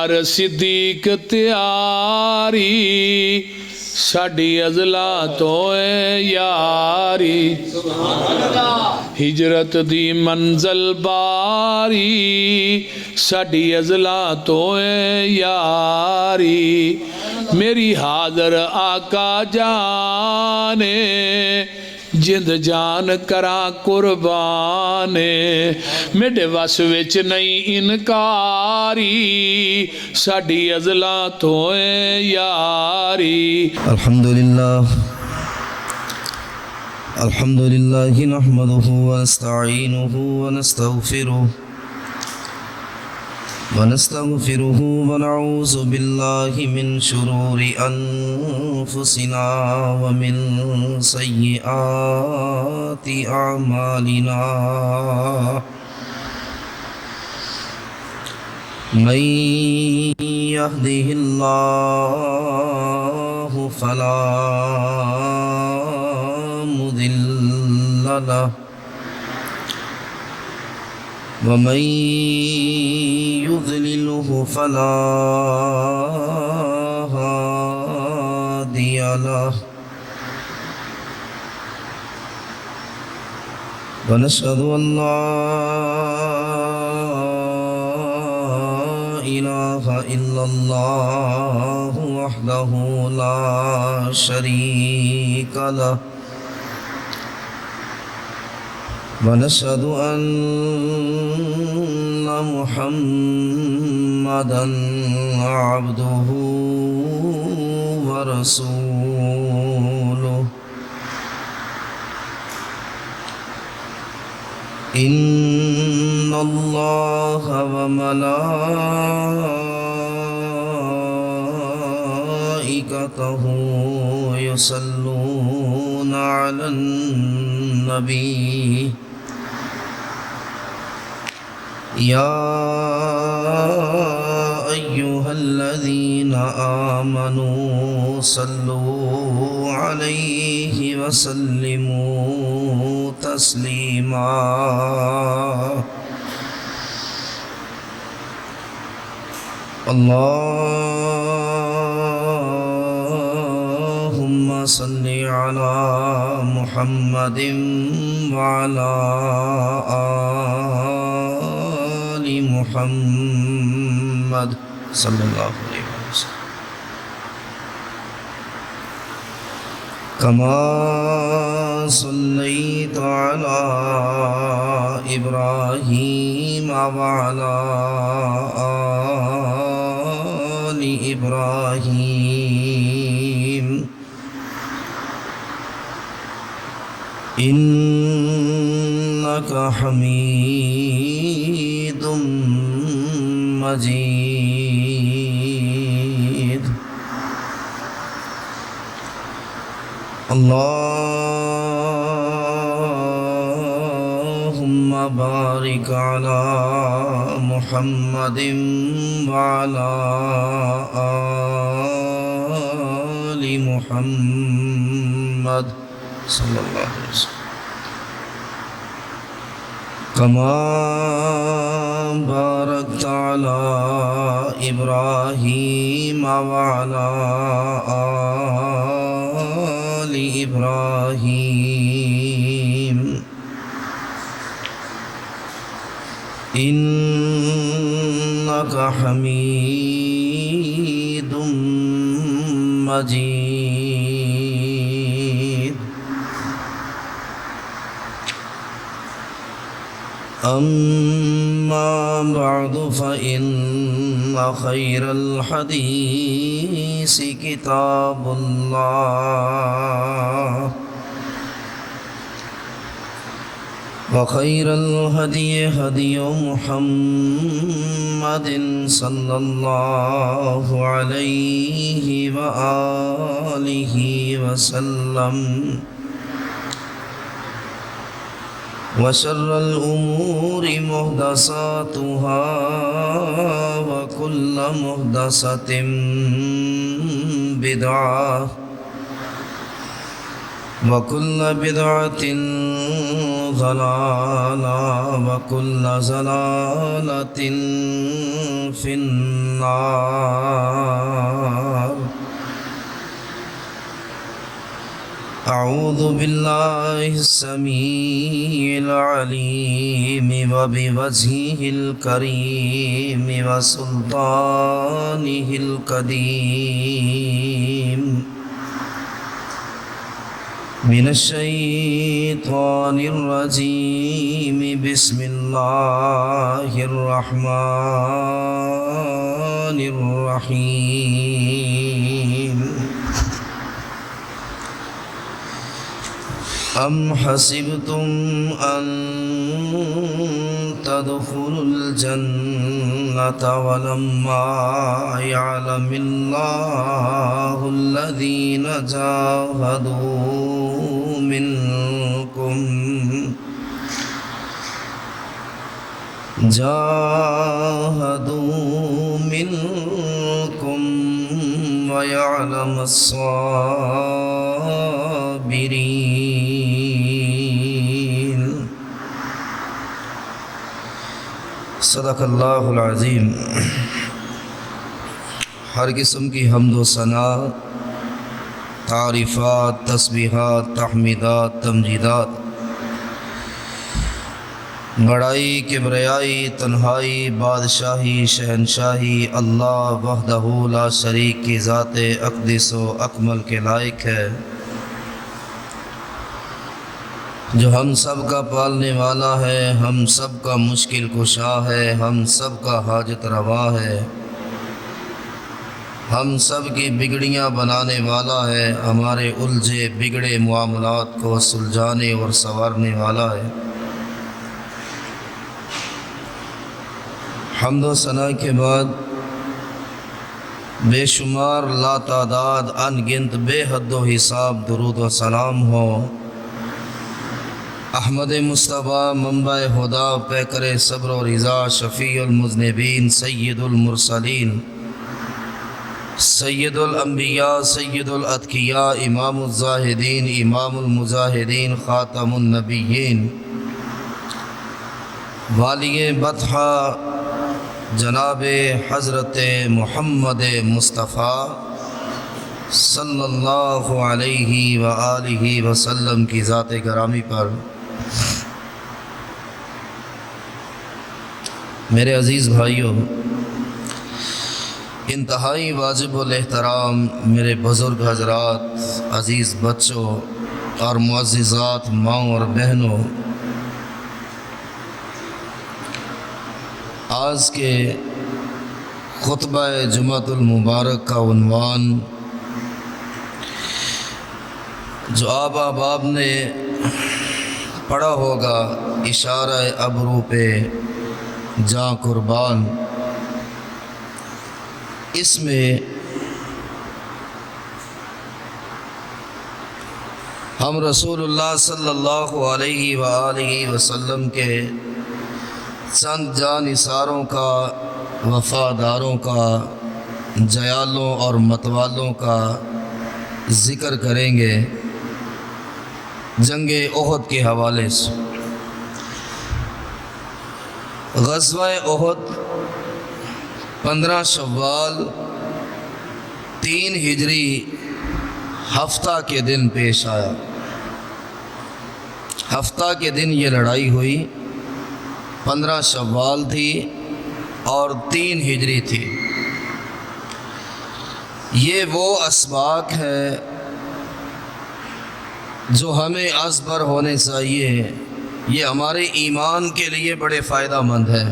صدیق تیاری ساڈی ازلا تو اے یاری ہجرت دی منزل باری ساڈی ازلا تو اے یاری میری حاضر آقا جانے جند جان کرا قربان میڈے وس وچ نہیں انکاری ساڈی ازلا تو اے یاری الحمدللہ نحمده ونستعینه ونستغفره ونعوذ بالله من شرور أنفسنا ومن سيئات أعمالنا من يهده الله فلا مضل له ومن يضلله فلا هادي له ونشهد أن لا إله إلا الله وحده لا شريك له ونشهد أن محمدًا عبده ورسوله إن الله وملائكته يصلون على النبي يا أيها الذين آمنوا صلوا عليه وسلموا تسليما اللهم صل على محمد وعلى آل محمد صلی اللہ علیہ وسلم كما صليت على إبراهيم وعلى آل إبراهيم إنك حميد مجيد اللهم بارك على محمد وعلى آل محمد صلی اللہ علیہ وسلم كما باركت على إبراهيم وعلى آل إبراهيم إنك حميد مجيد أما بعد فإن خير الحديث كتاب الله وخير الهدي هدي محمد صلى الله عليه وآله وسلم وشر الأمور محدثاتها وكل محدثة بدعة وكل بدعة ضلالة وكل ضلالة في النار. أعوذ بالله السميع العليم وبوجهه الكريم وسلطانه القديم من الشيطان الرجيم. بسم الله الرحمن الرحيم. أم حسبتم أن تدخلوا الجنة ولما يعلم الله الذين جاهدوا منكم ويعلم الصابرين. صدق اللہ العظیم. ہر قسم کی حمد و ثنا، تعریفات، تسبیحات، تحمیدات، تمجیدات، بڑائی، کبریائی، تنہائی، بادشاہی، شہنشاہی اللہ وحدہ لا شریک کی ذات اقدس و اکمل کے لائق ہے، جو ہم سب کا پالنے والا ہے، ہم سب کا مشکل کشا ہے، ہم سب کا حاجت روا ہے، ہم سب کی بگڑیاں بنانے والا ہے، ہمارے الجھے بگڑے معاملات کو سلجھانے اور سنوارنے والا ہے. حمد و ثنا کے بعد بے شمار لا تعداد ان گنت بے حد و حساب درود و سلام ہو احمد مصطفیٰ منبع ہدا پیکر صبر و رضا شفیع المذنبین سید المرسلین سید الانبیاء سید الاتقیاء امام الزاہدین امام المجاہدین خاتم النبیین والی بطحہ جناب حضرت محمد مصطفیٰ صلی اللہ علیہ وآلہ وسلم کی ذات گرامی پر میرے عزیز بھائیوں، انتہائی واجب الاحترام میرے بزرگ حضرات، عزیز بچوں اور معززات ماؤں اور بہنوں، آج کے خطبہ جمعۃ المبارک کا عنوان جو آپ احباب نے پڑھا ہوگا، اشارہ ابرو پہ جاں قربان، اس میں ہم رسول اللہ صلی اللہ علیہ وآلہ وسلم کے چند جانثاروں کا، وفاداروں کا، جیالوں اور متوالوں کا ذکر کریں گے جنگ احد کے حوالے سے. غزوہ احد 15 شوال 3 ہجری ہفتہ کے دن پیش آیا. ہفتہ کے دن یہ لڑائی ہوئی، 15 شوال تھی اور 3 ہجری تھی. یہ وہ اسباق ہے جو ہمیں ازبر ہونے چاہیے، یہ ہمارے ایمان کے لیے بڑے فائدہ مند ہے.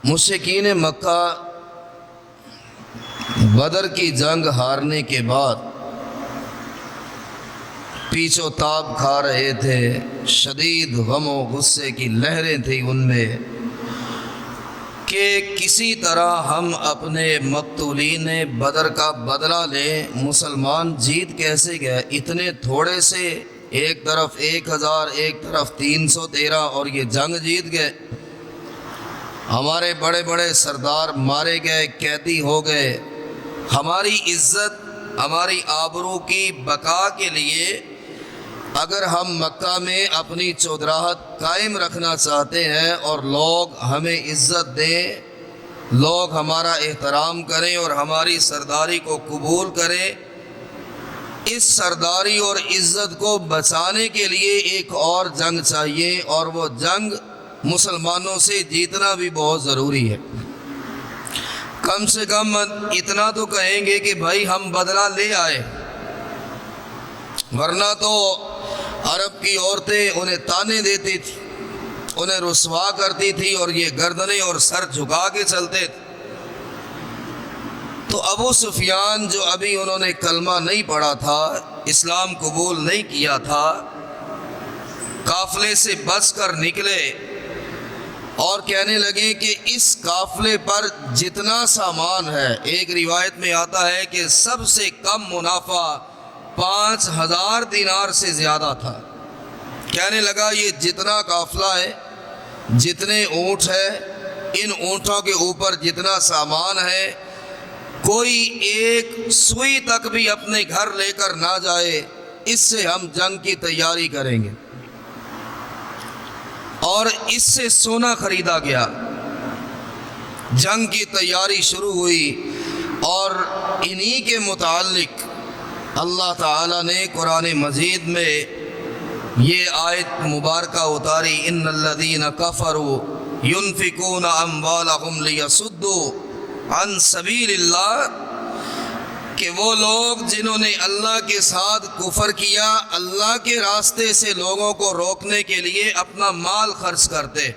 مشرکین مکہ بدر کی جنگ ہارنے کے بعد پیچ و تاب کھا رہے تھے، شدید غم و غصے کی لہریں تھیں ان میں کہ کسی طرح ہم اپنے مقتولین بدر کا بدلہ لیں. مسلمان جیت کیسے گئے؟ اتنے تھوڑے سے، ایک طرف 1000 ایک طرف 313 اور یہ جنگ جیت گئے. ہمارے بڑے بڑے سردار مارے گئے، قیدی ہو گئے. ہماری عزت، ہماری آبرو کی بقا کے لیے اگر ہم مکہ میں اپنی چودراہت قائم رکھنا چاہتے ہیں اور لوگ ہمیں عزت دیں، لوگ ہمارا احترام کریں اور ہماری سرداری کو قبول کریں، اس سرداری اور عزت کو بچانے کے لیے ایک اور جنگ چاہیے، اور وہ جنگ مسلمانوں سے جیتنا بھی بہت ضروری ہے۔ کم سے کم اتنا تو کہیں گے کہ بھائی ہم بدلہ لے آئے، ورنہ تو عرب کی عورتیں انہیں تانے دیتی تھی، انہیں رسوا کرتی تھی اور یہ گردنیں اور سر جھکا کے چلتے تھے۔ تو ابو سفیان جو ابھی انہوں نے کلمہ نہیں پڑھا تھا، اسلام قبول نہیں کیا تھا، قافلے سے بچ کر نکلے اور کہنے لگے کہ اس قافلے پر جتنا سامان ہے، ایک روایت میں آتا ہے کہ سب سے کم منافع 5000 دینار سے زیادہ تھا۔ کہنے لگا یہ جتنا قافلہ ہے، جتنے اونٹ ہے، ان اونٹوں کے اوپر جتنا سامان ہے، کوئی ایک سوئی تک بھی اپنے گھر لے کر نہ جائے، اس سے ہم جنگ کی تیاری کریں گے۔ اور اس سے سونا خریدا گیا، جنگ کی تیاری شروع ہوئی، اور انہی کے متعلق اللہ تعالیٰ نے قرآن مجید میں یہ آیت مبارکہ اتاری، ان الذین کفروا ينفقون اموالهم لیصدوا عن سبیل اللہ، کہ وہ لوگ جنہوں نے اللہ کے ساتھ کفر کیا، اللہ کے راستے سے لوگوں کو روکنے کے لیے اپنا مال خرچ کرتے،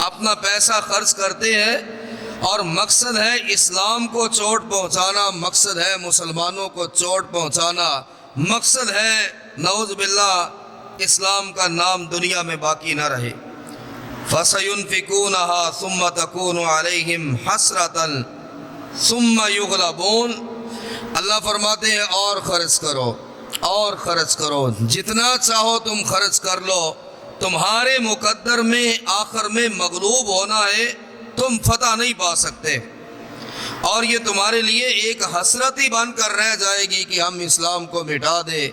اپنا پیسہ خرچ کرتے ہیں، اور مقصد ہے اسلام کو چوٹ پہنچانا، مقصد ہے مسلمانوں کو چوٹ پہنچانا، مقصد ہے نعوذ باللہ اسلام کا نام دنیا میں باقی نہ رہے۔ فَسَيُنْفِقُونَهَا ثُمَّ تَكُونُ عَلَيْهِمْ حَسْرَةً ثُمَّ يُغْلَبُونَ۔ اللہ فرماتے ہیں اور خرچ کرو، اور خرچ کرو، جتنا چاہو تم خرچ کر لو، تمہارے مقدر میں آخر میں مغلوب ہونا ہے، تم فتح نہیں پا سکتے، اور یہ تمہارے لیے ایک حسرت ہی بن کر رہ جائے گی کہ ہم اسلام کو مٹا دیں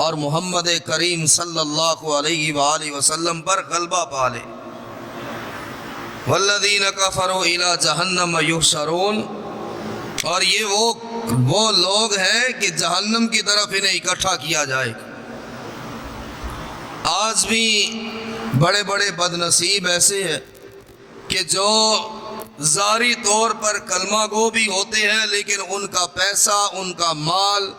اور محمد کریم صلی اللہ علیہ وآلہ وسلم پر غلبہ پا لیں۔ والذین کفروا الی جہنم یحشرون، اور یہ وہ لوگ ہیں کہ جہنم کی طرف انہیں اکٹھا کیا جائے گا۔ آج بھی بڑے بڑے بد نصیب ایسے ہیں کہ جو ظاہری طور پر کلمہ گو بھی ہوتے ہیں، لیکن ان کا پیسہ، ان کا مال،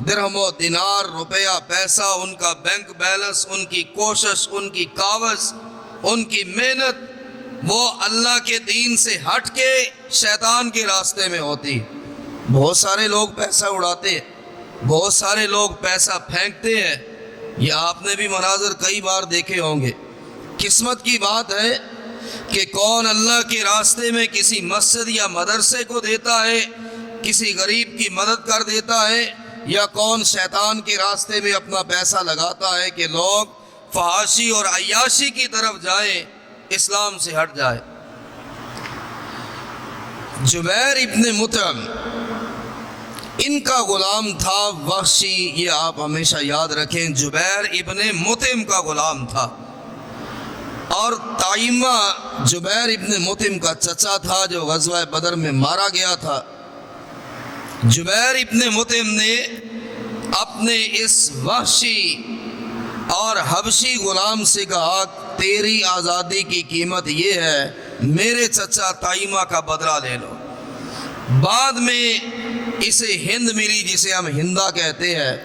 درہم و دینار، روپیہ پیسہ، ان کا بینک بیلنس، ان کی کوشش، ان کی کاوش، ان کی محنت، وہ اللہ کے دین سے ہٹ کے شیطان کے راستے میں ہوتی۔ بہت سارے لوگ پیسہ اڑاتے ہیں، بہت سارے لوگ پیسہ پھینکتے ہیں، یہ آپ نے بھی مناظر کئی بار دیکھے ہوں گے۔ قسمت کی بات ہے کہ کون اللہ کے راستے میں کسی مسجد یا مدرسے کو دیتا ہے، کسی غریب کی مدد کر دیتا ہے، یا کون شیطان کے راستے میں اپنا پیسہ لگاتا ہے کہ لوگ فحاشی اور عیاشی کی طرف جائیں، اسلام سے ہٹ جائے۔ جبیر ابن مطعم ان کا غلام تھا وحشی، یہ آپ ہمیشہ یاد رکھیں، جبیر ابن مطعم کا غلام تھا، اور طائمہ جبیر ابن مطعم کا چچا تھا جو غزوہ بدر میں مارا گیا تھا۔ جبیر ابن مطعم نے اپنے اس وحشی اور حبشی غلام سے کہا تیری آزادی کی قیمت یہ ہے، میرے چچا طائمہ کا بدلہ لے لو۔ بعد میں اسے ہند ملی جسے ہم ہندا کہتے ہیں،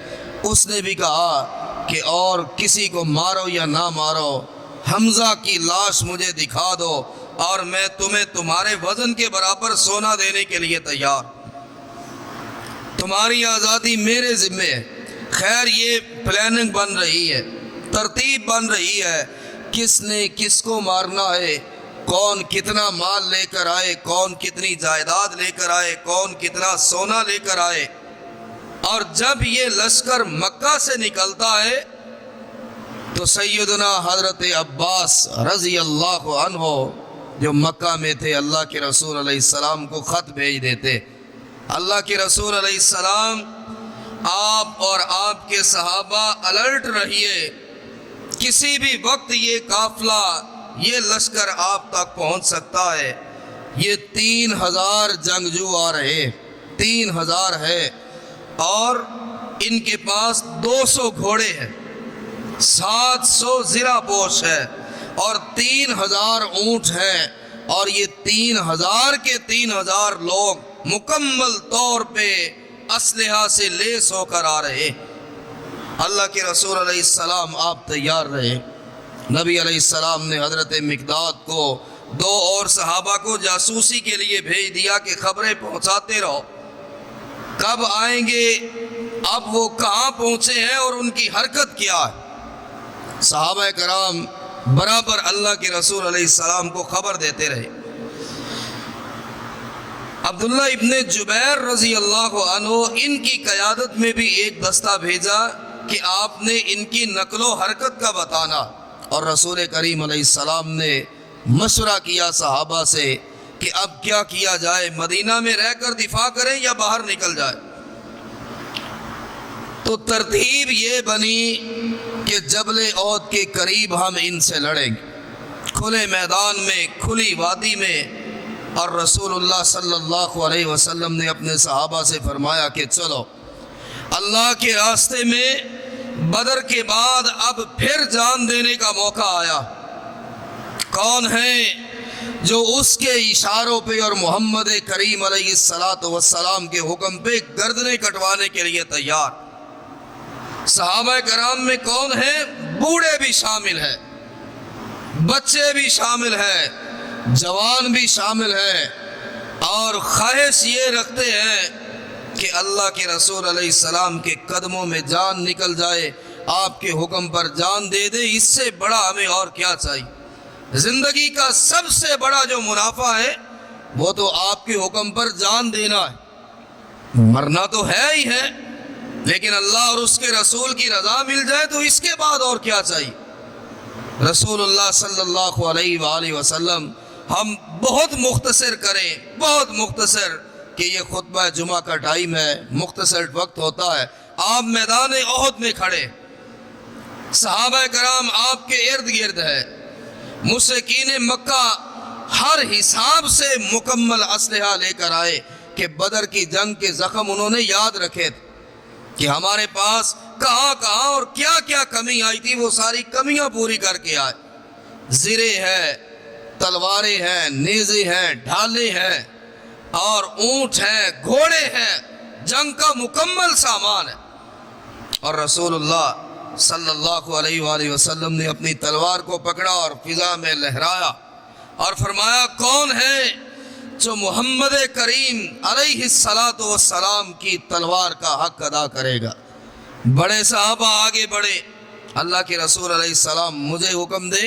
اس نے بھی کہا کہ اور کسی کو مارو یا نہ مارو، حمزہ کی لاش مجھے دکھا دو اور میں تمہیں تمہارے وزن کے برابر سونا دینے کے لیے تیار، تمہاری آزادی میرے ذمے ہے۔ خیر یہ پلاننگ بن رہی ہے، ترتیب بن رہی ہے، کس نے کس کو مارنا ہے، کون کتنا مال لے کر آئے، کون کتنی جائیداد لے کر آئے، کون کتنا سونا لے کر آئے۔ اور جب یہ لشکر مکہ سے نکلتا ہے تو سیدنا حضرت عباس رضی اللہ عنہ جو مکہ میں تھے، اللہ کے رسول علیہ السلام کو خط بھیج دیتے۔ اللہ کے رسول علیہ السلام آپ اور آپ کے صحابہ الرٹ رہیے، کسی بھی وقت یہ قافلہ، یہ لشکر آپ تک پہنچ سکتا ہے۔ یہ 3000 جنگجو آ رہے، 3000 ہے، اور ان کے پاس 200 گھوڑے ہیں، 700 زرہ پوش ہے، اور 3000 اونٹ ہیں، اور یہ 3000 کے 3000 لوگ مکمل طور پہ اسلحہ سے لیس ہو کر آ رہے۔ اللہ کے رسول علیہ السلام آپ تیار رہے۔ نبی علیہ السلام نے حضرت مقداد کو، 2 اور صحابہ کو جاسوسی کے لیے بھیج دیا کہ خبریں پہنچاتے رہو، کب آئیں گے، اب وہ کہاں پہنچے ہیں اور ان کی حرکت کیا ہے۔ صحابہ کرام برابر اللہ کے رسول علیہ السلام کو خبر دیتے رہے۔ عبداللہ ابن جبیر رضی اللہ عنہ، ان کی قیادت میں بھی ایک دستہ بھیجا کہ آپ نے ان کی نقل و حرکت کا بتانا، اور رسول کریم علیہ السلام نے مشورہ کیا صحابہ سے کہ اب کیا کیا جائے، مدینہ میں رہ کر دفاع کریں یا باہر نکل جائے۔ تو ترتیب یہ بنی کہ جبل احد کے قریب ہم ان سے لڑیں گے، کھلے میدان میں، کھلی وادی میں۔ اور رسول اللہ صلی اللہ علیہ وسلم نے اپنے صحابہ سے فرمایا کہ چلو، اللہ کے راستے میں بدر کے بعد اب پھر جان دینے کا موقع آیا۔ کون ہے جو اس کے اشاروں پہ اور محمد کریم علیہ السلام کے حکم پہ گردنیں کٹوانے کے لیے تیار؟ صحابہ کرام میں کون ہیں؟ بوڑھے بھی شامل ہیں، بچے بھی شامل ہیں، جوان بھی شامل ہیں، اور خواہش یہ رکھتے ہیں کہ اللہ کے رسول علیہ السلام کے قدموں میں جان نکل جائے، آپ کے حکم پر جان دے دے، اس سے بڑا ہمیں اور کیا چاہیے۔ زندگی کا سب سے بڑا جو منافع ہے وہ تو آپ کے حکم پر جان دینا ہے، مرنا تو ہے ہی ہے، لیکن اللہ اور اس کے رسول کی رضا مل جائے تو اس کے بعد اور کیا چاہیے۔ رسول اللہ صلی اللہ علیہ وآلہ وسلم، ہم بہت مختصر کریں، بہت مختصر، کہ یہ خطبہ جمعہ کا ٹائم ہے، مختصر وقت ہوتا ہے۔ آپ میدان احد میں کھڑے، صحابہ کرام آپ کے ارد گرد ہے، مشرکین مکہ ہر حساب سے مکمل اسلحہ لے کر آئے کہ بدر کی جنگ کے زخم انہوں نے یاد رکھے تھے کہ ہمارے پاس کہاں کہاں اور کیا کیا کمی آئی تھی، وہ ساری کمیاں پوری کر کے آئے۔ زرے ہیں، تلواریں ہیں، نیزے ہیں، ڈھالے ہیں، اور اونٹ ہیں، گھوڑے ہیں، جنگ کا مکمل سامان ہے۔ اور رسول اللہ صلی اللہ علیہ وآلہ وسلم نے اپنی تلوار کو پکڑا اور فضا میں لہرایا اور فرمایا، کون ہے جو محمد کریم علیہ السلام کی تلوار کا حق ادا کرے گا؟ بڑے صحابہ آگے بڑھے، اللہ کے رسول علیہ السلام مجھے حکم دے،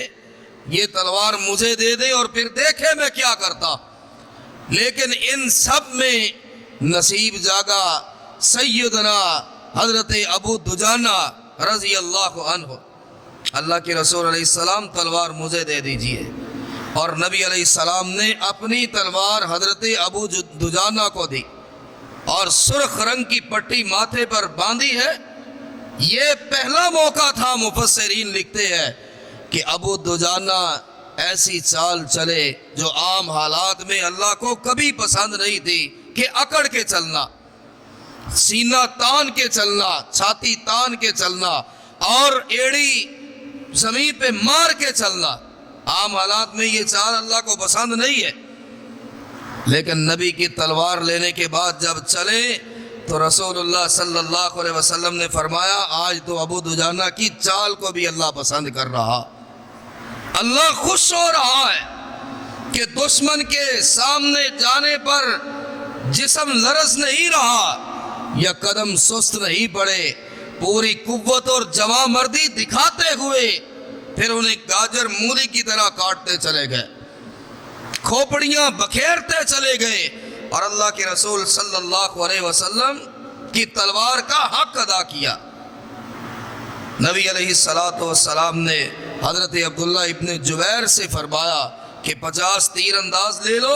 یہ تلوار مجھے دے دے اور پھر دیکھے میں کیا کرتا۔ لیکن ان سب میں نصیب جاگا سیدنا حضرت ابو دجانہ رضی اللہ عنہ۔ اللہ کے رسول علیہ السلام تلوار مجھے دے دیجئے، اور نبی علیہ السلام نے اپنی تلوار حضرت ابو دجانہ کو دی اور سرخ رنگ کی پٹی ماتھے پر باندھی ہے۔ یہ پہلا موقع تھا، مفسرین لکھتے ہیں، کہ ابو دجانہ ایسی چال چلے جو عام حالات میں اللہ کو کبھی پسند نہیں تھی، کہ اکڑ کے چلنا، سینہ تان کے چلنا، چھاتی تان کے چلنا، اور ایڑی زمین پہ مار کے چلنا۔ عام حالات میں یہ چال اللہ کو پسند نہیں ہے، لیکن نبی کی تلوار لینے کے بعد جب چلے تو رسول اللہ صلی اللہ علیہ وسلم نے فرمایا، آج تو ابو دجانہ کی چال کو بھی اللہ پسند کر رہا، اللہ خوش ہو رہا ہے کہ دشمن کے سامنے جانے پر جسم لرز نہیں رہا یا قدم سست نہیں پڑے، پوری قوت اور جواں مردی دکھاتے ہوئے پھر انہیں گاجر مولی کی طرح کاٹتے چلے گئے، کھوپڑیاں بکھیرتے چلے گئے، اور اللہ کے رسول صلی اللہ علیہ وسلم کی تلوار کا حق ادا کیا۔ نبی علیہ السلام نے حضرت عبداللہ ابن جبیر سے فرمایا کہ 50 تیر انداز لے لو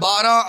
12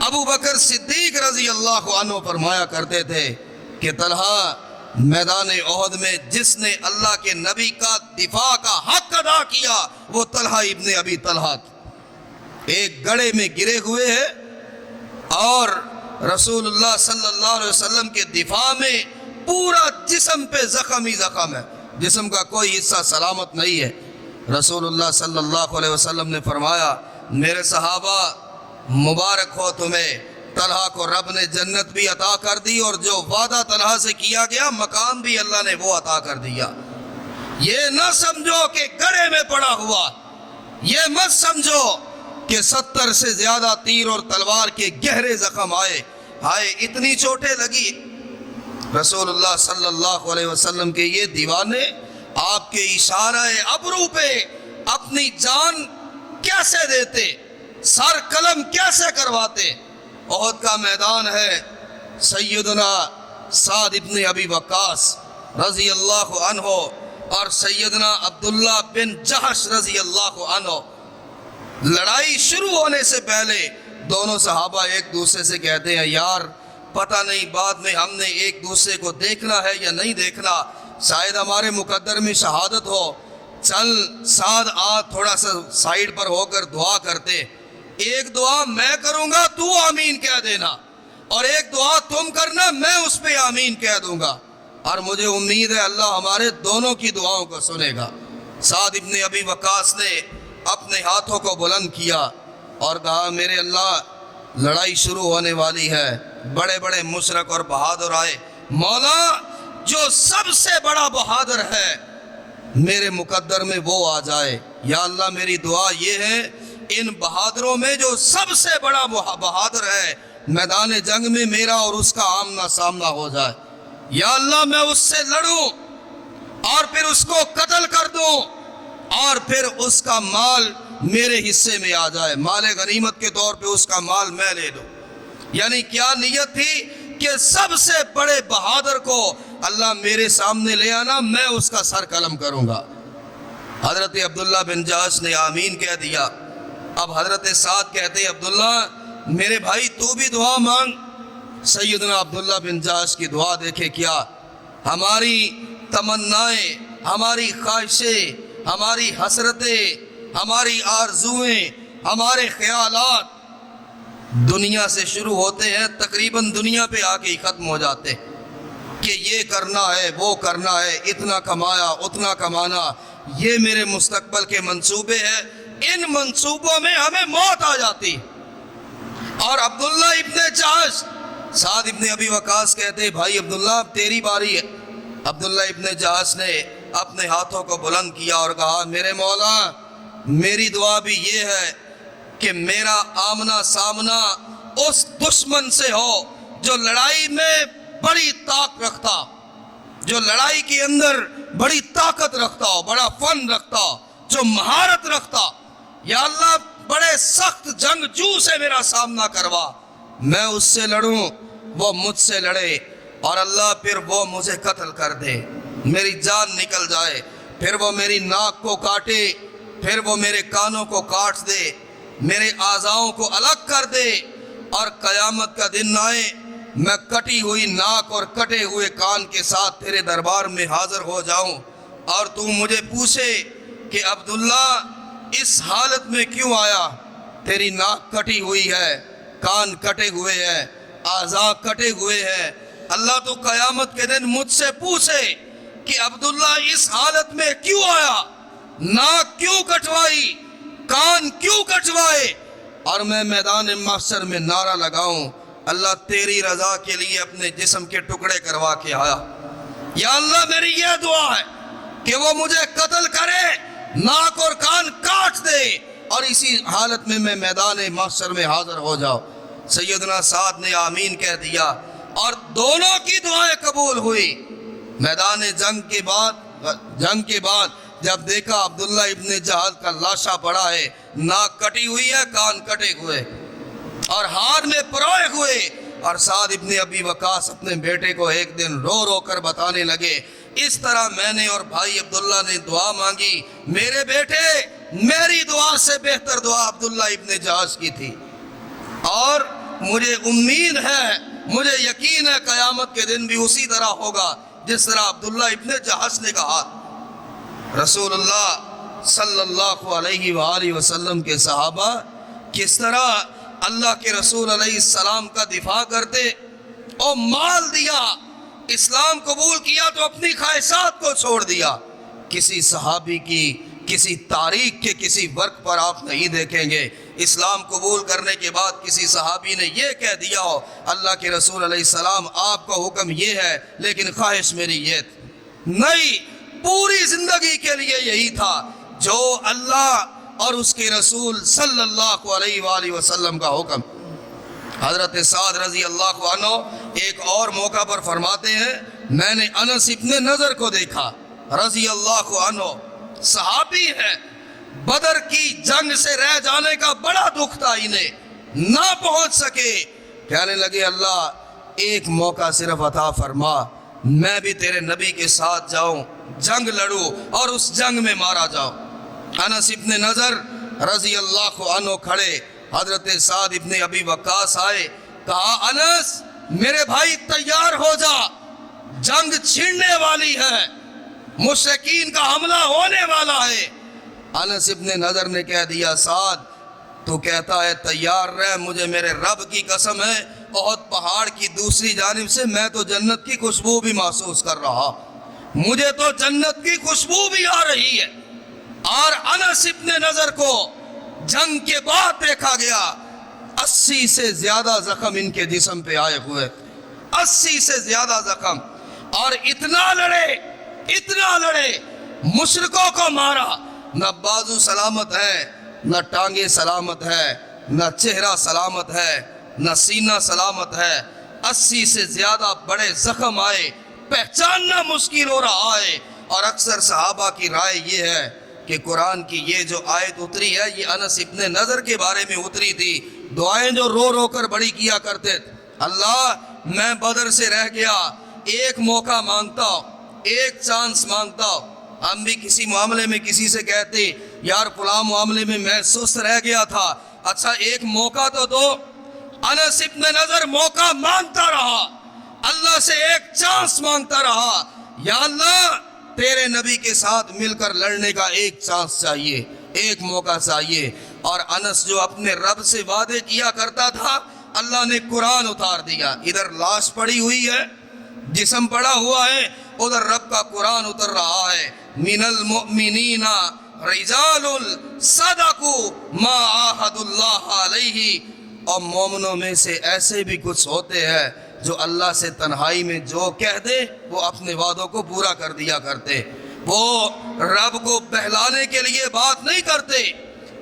ابو بکر صدیق رضی اللہ عنہ فرمایا کرتے تھے کہ طلحہ میدان احد میں جس نے اللہ کے نبی کا دفاع کا حق ادا کیا وہ طلحہ ابن ابی طلحہ ایک گڑھے میں گرے ہوئے ہیں اور رسول اللہ صلی اللہ علیہ وسلم کے دفاع میں پورا جسم پہ زخم ہی زخم ہے، جسم کا کوئی حصہ سلامت نہیں ہے۔ رسول اللہ صلی اللہ علیہ وسلم نے فرمایا میرے صحابہ مبارک ہو تمہیں، طلحہ کو رب نے جنت بھی عطا کر دی اور جو وعدہ طلحہ سے کیا گیا مقام بھی اللہ نے وہ عطا کر دیا۔ یہ نہ سمجھو کہ گڑھے میں پڑا ہوا، یہ مت سمجھو کہ 70 سے زیادہ تیر اور تلوار کے گہرے زخم آئے، ہائے اتنی چوٹیں لگی۔ رسول اللہ صلی اللہ علیہ وسلم کے یہ دیوانے آپ کے اشارہ ابرو پہ اپنی جان کیسے دیتے، سر قلم کیسے کرواتے۔ احد کا میدان ہے، سیدنا سعد ابن ابی وقاص رضی اللہ عنہ اور سیدنا عبداللہ بن جحش رضی اللہ عنہ، لڑائی شروع ہونے سے پہلے دونوں صحابہ ایک دوسرے سے کہتے ہیں یار پتہ نہیں بعد میں ہم نے ایک دوسرے کو دیکھنا ہے یا نہیں دیکھنا، شاید ہمارے مقدر میں شہادت ہو، چل سعد آ تھوڑا سا سائیڈ پر ہو کر دعا کرتے، ایک دعا میں کروں گا تو آمین کہہ دینا اور ایک دعا تم کرنا میں اس پہ آمین کہہ دوں گا، اور مجھے امید ہے اللہ ہمارے دونوں کی دعاؤں کو سنے گا۔ سعد ابن ابی وقاص نے اپنے ہاتھوں کو بلند کیا اور کہا میرے اللہ لڑائی شروع ہونے والی ہے، بڑے بڑے مشرک اور بہادر آئے، مولا جو سب سے بڑا بہادر ہے میرے مقدر میں وہ آ جائے، یا اللہ میری دعا یہ ہے ان بہادروں میں جو سب سے بڑا بہادر ہے میدان جنگ میں میرا اور اس کا آمنا سامنا ہو جائے، یا اللہ میں اس سے لڑوں اور پھر اس کو قتل کر دوں اور پھر اس کا مال میرے حصے میں آ جائے، مال غنیمت کے طور پہ اس کا مال میں لے لوں۔ یعنی کیا نیت تھی کہ سب سے بڑے بہادر کو اللہ میرے سامنے لے آنا، میں اس کا سر قلم کروں گا۔ حضرت عبداللہ بن جحش نے آمین کہہ دیا۔ اب حضرت سعد کہتے ہیں عبداللہ میرے بھائی تو بھی دعا مانگ۔ سیدنا عبداللہ بن جحش کی دعا دیکھے کیا، ہماری تمنائیں، ہماری خواہشیں، ہماری حسرتیں، ہماری آرزویں، ہمارے خیالات دنیا سے شروع ہوتے ہیں، تقریباً دنیا پہ آ کے ہی ختم ہو جاتے کہ یہ کرنا ہے وہ کرنا ہے، اتنا کمایا اتنا کمانا، یہ میرے مستقبل کے منصوبے ہیں، ان منصوبوں میں ہمیں موت آ جاتی۔ اور عبداللہ ابن جحش، سعد ابن ابی وقاص کہتے بھائی عبداللہ اب تیری باری ہے۔ عبداللہ ابن جحش نے اپنے ہاتھوں کو بلند کیا اور کہا میرے مولا میری دعا بھی یہ ہے کہ میرا آمنا سامنا اس دشمن سے ہو جو لڑائی میں بڑی طاقت رکھتا، جو لڑائی کے اندر بڑی طاقت رکھتا ہو، بڑا فن رکھتا ہو، جو مہارت رکھتا، یا اللہ بڑے سخت جنگجو سے میرا سامنا کروا، میں اس سے لڑوں وہ مجھ سے لڑے اور اللہ پھر وہ مجھے قتل کر دے، میری جان نکل جائے، پھر وہ میری ناک کو کاٹے، پھر وہ میرے کانوں کو کاٹ دے، میرے اعضاؤں کو الگ کر دے، اور قیامت کا دن آئے میں کٹی ہوئی ناک اور کٹے ہوئے کان کے ساتھ تیرے دربار میں حاضر ہو جاؤں اور تو مجھے پوچھے کہ عبداللہ اس حالت میں کیوں آیا، تیری ناک کٹی ہوئی ہے، کان کٹے ہوئے ہیں، اعضاء کٹے ہوئے ہیں، اللہ تو قیامت کے دن مجھ سے پوچھے کہ عبداللہ اس حالت میں کیوں آیا، ناک کیوں کٹوائی، کان کیوں کٹوائے، اور میں میدان محشر میں نعرہ لگاؤں اللہ تیری رضا کے لیے اپنے جسم کے ٹکڑے کروا کے آیا، یا اللہ میری یہ دعا ہے کہ وہ مجھے قتل کرے، ناک اور کان کاٹ دے اور اسی حالت میں میں میدان محشر میں حاضر ہو جاؤ۔ سیدنا سعد نے آمین کہہ دیا اور دونوں کی دعائیں قبول ہوئی۔ میدان جنگ کے بعد جب دیکھا عبداللہ ابن جحش کا لاشا پڑا ہے، ناک کٹی ہوئی ہے، کان کٹے ہوئے اور ہاتھ میں پروئے ہوئے، اور سعد ابن ابی وقاص اپنے بیٹے کو ایک دن رو رو کر بتانے لگے اس طرح میں نے اور بھائی عبداللہ نے دعا مانگی، میرے بیٹے میری دعا سے بہتر دعا عبداللہ ابن جحش کی تھی، اور مجھے امید ہے، مجھے یقین ہے قیامت کے دن بھی اسی طرح ہوگا جس طرح عبداللہ ابن جہش نے کہا۔ رسول اللہ صلی اللہ علیہ وآلہ وسلم کے صحابہ کس طرح اللہ کے رسول علیہ السلام کا دفاع کرتے، اور مال دیا، اسلام قبول کیا تو اپنی خواہشات کو چھوڑ دیا۔ کسی صحابی کی کسی تاریخ کے کسی ورق پر آپ نہیں دیکھیں گے اسلام قبول کرنے کے بعد کسی صحابی نے یہ کہہ دیا ہو اللہ کے رسول علیہ السلام آپ کا حکم یہ ہے لیکن خواہش میری یہ تھی۔ نہیں، پوری زندگی کے لیے یہی تھا جو اللہ اور اس کے رسول صلی اللہ علیہ وآلہ وسلم کا حکم۔ حضرت سعد رضی اللہ عنہ ایک اور موقع پر فرماتے ہیں، میں نے انس ابن نضر کو دیکھا رضی اللہ عنہ، صحابی ہے، بدر کی جنگ سے رہ جانے کا بڑا دکھ تھا انہیں، نہ پہنچ سکے، کہنے لگے اللہ ایک موقع صرف عطا فرما، میں بھی تیرے نبی کے ساتھ جاؤں، جنگ لڑوں اور اس جنگ میں مارا جاؤں۔ انس ابن نضر رضی اللہ عنہ کھڑے، حضرت سعد ابن ابی وقاص آئے، کہا انس میرے بھائی تیار ہو جا، جنگ چھڑنے والی ہے، مشرکین کا حملہ ہونے والا ہے۔ انس ابن نضر نے کہہ دیا سعد تو کہتا ہے تیار رہ، مجھے میرے رب کی قسم ہے احد پہاڑ کی دوسری جانب سے میں تو جنت کی خوشبو بھی محسوس کر رہا، مجھے تو جنت کی خوشبو بھی آ رہی ہے۔ اور انس ابن نضر کو جنگ کے بعد دیکھا گیا 80 سے زیادہ زخم ان کے جسم پہ آئے ہوئے، 80 سے زیادہ زخم، اور اتنا لڑے مشرکوں کو مارا، نہ بازو سلامت ہے، نہ ٹانگیں سلامت ہے، نہ چہرہ سلامت ہے، نہ سینہ سلامت ہے، 80 سے زیادہ بڑے زخم آئے، پہچاننا مشکل ہو رہا ہے۔ اور اکثر صحابہ کی رائے یہ ہے کہ قرآن کی یہ جو آیت اتری ہے یہ انس ابن نضر کے بارے میں اتری تھی، دعائیں جو رو رو کر بڑی کیا کرتے تھے، اللہ میں بدر سے رہ گیا، ایک موقع مانگتا ہوں، ایک چانس مانگتا ہوں۔ ہم بھی کسی معاملے میں کسی سے کہتے یار فلاں معاملے میں میں سست رہ گیا تھا، اچھا ایک موقع تو دو۔ انس ابن نضر موقع مانگتا رہا، اللہ سے ایک چانس مانگتا رہا، یا اللہ تیرے نبی کے ساتھ مل کر لڑنے کا ایک چانس چاہیے، ایک موقع چاہیے۔ اور انس جو اپنے رب سے وعدے کیا کرتا تھا، اللہ نے قرآن اتار دیا، ادھر لاش پڑی ہوئی ہے، جسم پڑا ہوا ہے، ادھر رب کا قرآن اتر رہا ہے، من المؤمنین رجال صدقوا ما عاہدوا اللہ علیہ، اور مومنوں میں سے ایسے بھی کچھ ہوتے ہیں جو اللہ سے تنہائی میں جو کہہ دے وہ اپنے وعدوں کو پورا کر دیا کرتے، وہ رب کو بہلانے کے لیے بات نہیں کرتے۔